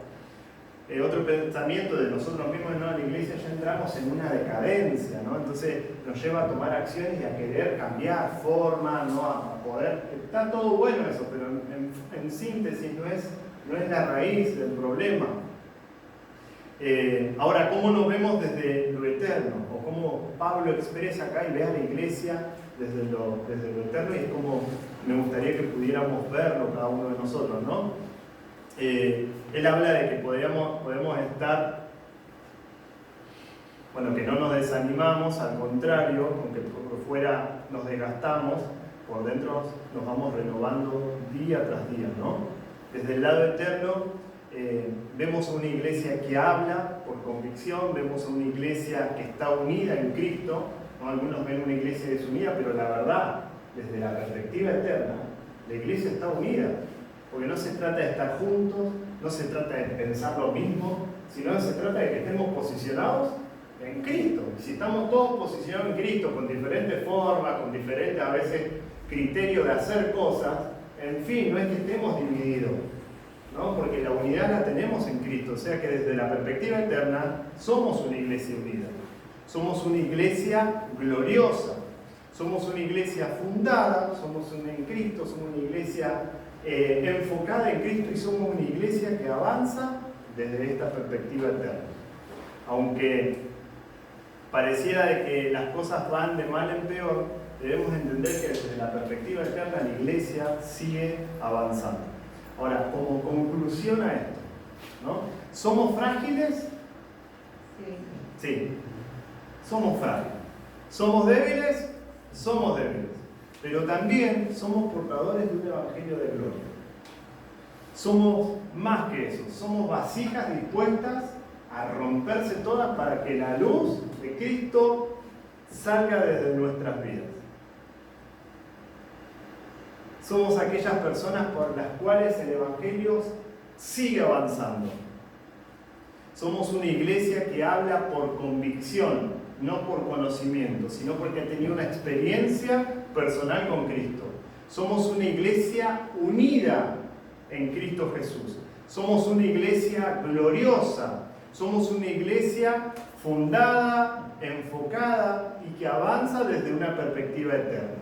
A: Otro pensamiento de nosotros mismos, ¿no? En la iglesia ya entramos en una decadencia, ¿no? Entonces nos lleva a tomar acciones y a querer cambiar forma, ¿no? A poder, está todo bueno eso, pero en síntesis no es la raíz del problema. Ahora, ¿cómo nos vemos desde lo eterno? O cómo Pablo expresa acá y ve a la iglesia desde lo eterno, y es como me gustaría que pudiéramos verlo cada uno de nosotros, ¿no? Él habla de que podemos estar, bueno, que no nos desanimamos, al contrario, aunque por fuera nos desgastamos, por dentro nos vamos renovando día tras día, ¿no? Desde el lado eterno, vemos a una iglesia que habla por convicción, vemos a una iglesia que está unida en Cristo, ¿no? Algunos ven una iglesia desunida, pero la verdad, desde la perspectiva eterna, la iglesia está unida, porque no se trata de estar juntos, no se trata de pensar lo mismo, sino se trata de que estemos posicionados en Cristo. Y si estamos todos posicionados en Cristo, con diferentes formas, con diferentes a veces criterios de hacer cosas, en fin, no es que estemos divididos, ¿no? Porque la unidad la tenemos en Cristo, o sea que desde la perspectiva eterna somos una iglesia unida, somos una iglesia gloriosa, somos una iglesia fundada, somos una en Cristo, somos una iglesia enfocada en Cristo y somos una iglesia que avanza desde esta perspectiva eterna. Aunque pareciera de que las cosas van de mal en peor, debemos entender que desde la perspectiva eterna la iglesia sigue avanzando. Ahora, como conclusión a esto, ¿no? ¿Somos frágiles? Sí. Sí, somos frágiles. ¿Somos débiles? Somos débiles. Pero también somos portadores de un evangelio de gloria. Somos más que eso. Somos vasijas dispuestas a romperse todas para que la luz de Cristo salga desde nuestras vidas. Somos aquellas personas por las cuales el evangelio sigue avanzando. Somos una iglesia que habla por convicción, no por conocimiento, sino porque ha tenido una experiencia personal con Cristo. Somos una iglesia unida en Cristo Jesús. Somos una iglesia gloriosa. Somos una iglesia fundada, enfocada y que avanza desde una perspectiva eterna.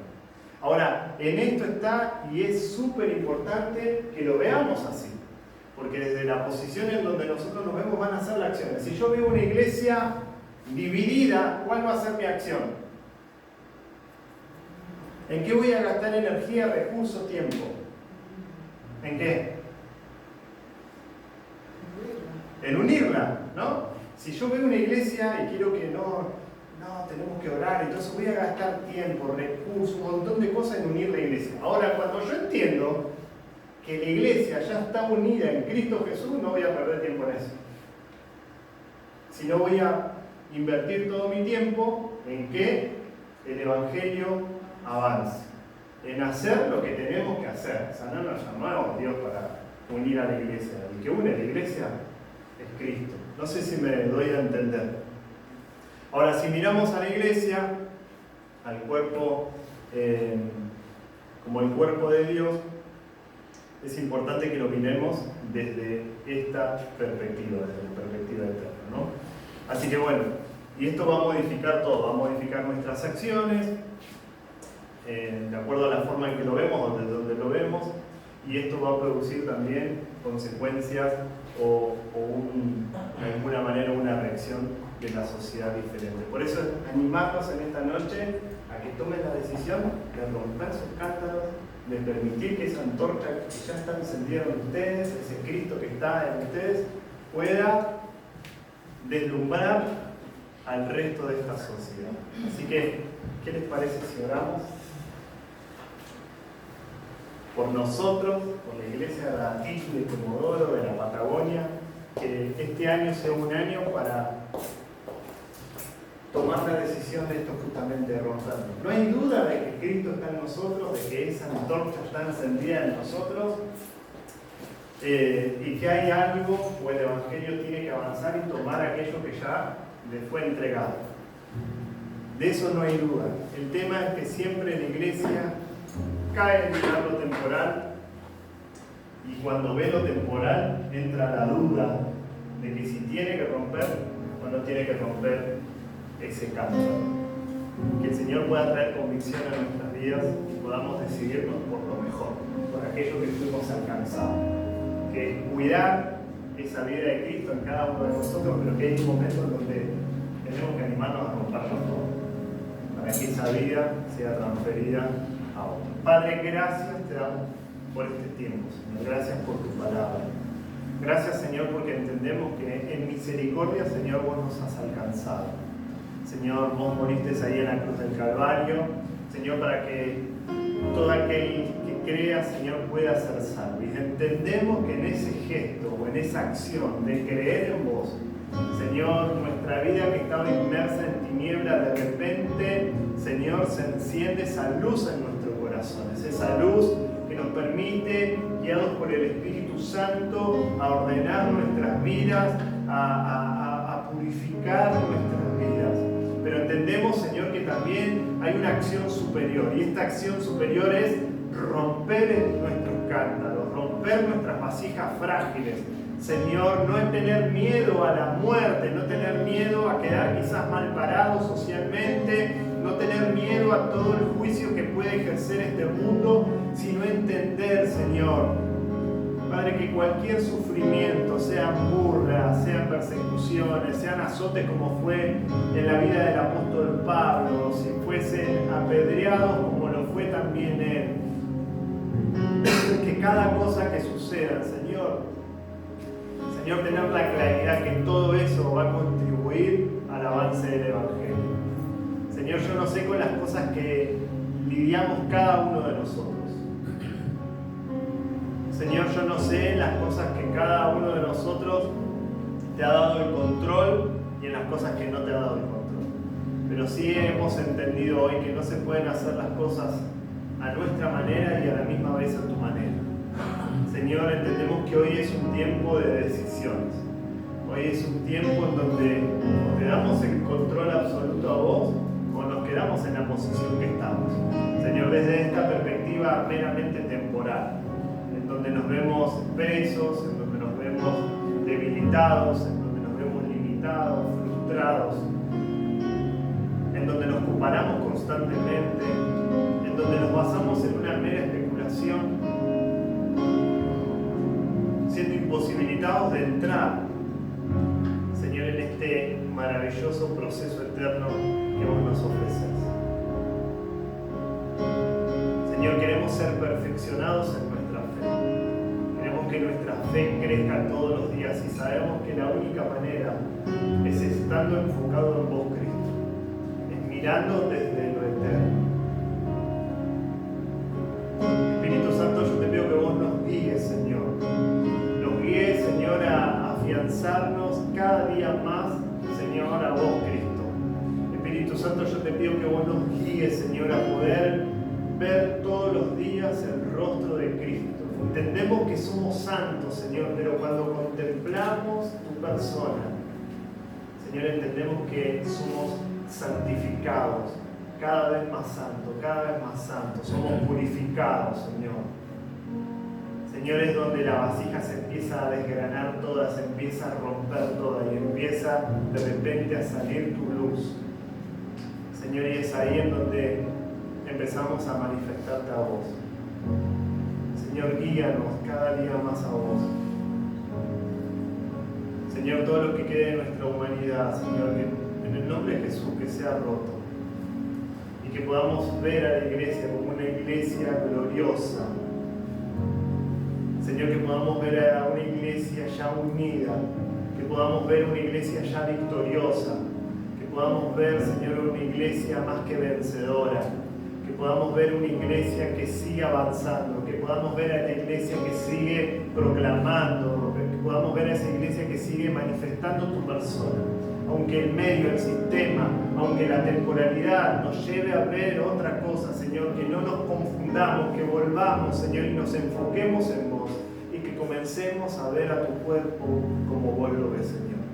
A: Ahora, en esto está, y es súper importante que lo veamos así. Porque desde la posición en donde nosotros nos vemos van a ser las acciones. Si yo veo una iglesia dividida, ¿cuál va a ser mi acción? ¿En qué voy a gastar energía, recursos, tiempo? ¿En qué? En unirla, ¿no? Si yo veo una iglesia y quiero que no, tenemos que orar, entonces voy a gastar tiempo, recursos, un montón de cosas en unir la iglesia. Ahora, cuando yo entiendo que la iglesia ya está unida en Cristo Jesús, no voy a perder tiempo en eso. Sino voy a invertir todo mi tiempo en que el evangelio avance, en hacer lo que tenemos que hacer. O sea, no nos llamamos Dios para unir a la iglesia. El que une a la iglesia es Cristo. No sé si me doy a entender. Ahora, si miramos a la iglesia, al cuerpo, como el cuerpo de Dios, es importante que lo miremos desde esta perspectiva, desde la perspectiva eterna, ¿no? Así que bueno, y esto va a modificar todo, va a modificar nuestras acciones, de acuerdo a la forma en que lo vemos, desde donde lo vemos, y esto va a producir también consecuencias o de alguna manera una reacción de la sociedad diferente. Por eso animarlos en esta noche a que tomen la decisión de romper sus cántaros, de permitir que esa antorcha que ya está encendida en ustedes, ese Cristo que está en ustedes, pueda deslumbrar al resto de esta sociedad. Así que, ¿qué les parece si oramos por nosotros, por la iglesia de Atitlán, de Comodoro, de la Patagonia, que este año sea un año para tomar la decisión de esto justamente de romperlo? No hay duda de que Cristo está en nosotros, de que esa antorcha está encendida en nosotros, y que hay algo, o el Evangelio tiene que avanzar y tomar aquello que ya le fue entregado. De eso no hay duda. El tema es que siempre la iglesia cae en lo temporal, y cuando ve lo temporal entra la duda de que si tiene que romper o no tiene que romper ese cántaro. Que el Señor pueda traer convicción a nuestras vidas y podamos decidirnos por lo mejor, por aquello que fuimos alcanzados, que es cuidar esa vida de Cristo en cada uno de nosotros, pero que hay un momento en donde tenemos que animarnos a romperlo todo, para que esa vida sea transferida a otro. Padre, gracias te damos por este tiempo, Señor. Gracias por tu palabra. Gracias, Señor, porque entendemos que en misericordia, Señor, vos nos has alcanzado. Señor, vos moriste ahí en la cruz del Calvario, Señor, para que todo aquel que crea, Señor, pueda ser salvo. Y entendemos que en ese gesto o en esa acción de creer en vos, Señor, nuestra vida que estaba inmersa en tinieblas, de repente, Señor, se enciende esa luz en nuestro corazón, es esa luz que nos permite, guiados por el Espíritu Santo, a ordenar nuestras vidas, a purificar nuestras vidas. Pero entendemos, Señor, que también hay una acción superior, y esta acción superior es romper nuestros cántaros, romper nuestras vasijas frágiles. Señor, no es tener miedo a la muerte, no tener miedo a quedar quizás mal parados socialmente, no tener miedo a todo el juicio que puede ejercer este mundo, sino entender, Señor, Padre, que cualquier sufrimiento, sean burlas, sean persecuciones, sean azotes como fue en la vida del apóstol Pablo, si fuesen apedreados como lo fue también él, que cada cosa que suceda, Señor, tener la claridad que todo eso va a contribuir al avance del Evangelio. Señor, yo no sé con las cosas que lidiamos cada uno de nosotros. Señor, yo no sé las cosas que cada uno de nosotros te ha dado el control y en las cosas que no te ha dado el control. Pero sí hemos entendido hoy que no se pueden hacer las cosas a nuestra manera y a la misma vez a tu manera. Señor, entendemos que hoy es un tiempo de decisiones. Hoy es un tiempo en donde o te damos el control absoluto a vos o nos quedamos en la posición que estamos. Señor, desde esta perspectiva meramente temporal, en donde nos vemos presos, en donde nos vemos debilitados, en donde nos vemos limitados, frustrados, en donde nos comparamos constantemente, en donde nos basamos en una mera especulación, siendo imposibilitados de entrar, Señor, en este maravilloso proceso eterno que vos nos ofreces. Señor, queremos ser perfeccionados en nuestra fe. Queremos que nuestra fe crezca todos los días y sabemos que la única manera es estando enfocado en vos, Cristo, es mirando desde lo eterno. Espíritu Santo, yo te pido que vos nos guíes, Señor. Nos guíes, Señor, a afianzarnos cada día más, Señor, a vos, Cristo. Espíritu Santo, yo te pido que vos nos guíes, Señor, a poder ver todos los días el rostro de Cristo. Entendemos que somos santos, Señor, pero cuando contemplamos tu persona, Señor, entendemos que somos santificados, cada vez más santos, cada vez más santos, somos purificados, Señor. Señor, es donde la vasija se empieza a desgranar toda, se empieza a romper toda y empieza de repente a salir tu luz. Señor, y es ahí en donde empezamos a manifestarte a vos. Señor, guíanos cada día más a vos. Señor, todo lo que quede de nuestra humanidad, Señor, que en el nombre de Jesús que sea roto y que podamos ver a la iglesia como una iglesia gloriosa. Señor, que podamos ver a una iglesia ya unida, que podamos ver una iglesia ya victoriosa, que podamos ver, Señor, una iglesia más que vencedora, que podamos ver una iglesia que sigue avanzando, que podamos ver a la iglesia que sigue proclamando, que podamos ver a esa iglesia que sigue manifestando tu persona. Aunque el medio, el sistema, aunque la temporalidad nos lleve a ver otra cosa, Señor, que no nos confundamos, que volvamos, Señor, y nos enfoquemos en vos y que comencemos a ver a tu cuerpo como vos lo ves, Señor.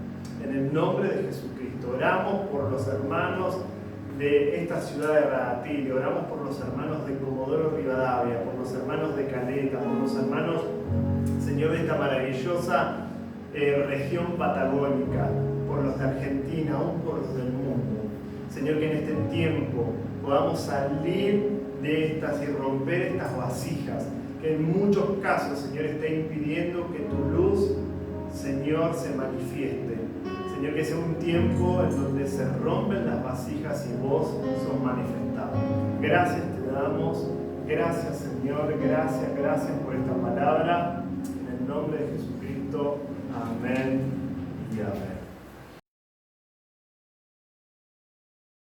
A: En el nombre de Jesucristo, oramos por los hermanos de esta ciudad de Radatili, oramos por los hermanos de Comodoro Rivadavia, por los hermanos de Caleta, por los hermanos, Señor, de esta maravillosa región patagónica, por los de Argentina, aún por los del mundo. Señor, que en este tiempo podamos salir de estas y romper estas vasijas, que en muchos casos, Señor, está impidiendo que tu luz, Señor, se manifieste. Señor, que sea un tiempo en donde se rompen las vasijas y vos sos manifestado. Gracias te damos, gracias, Señor, gracias por esta palabra. En el nombre de Jesucristo.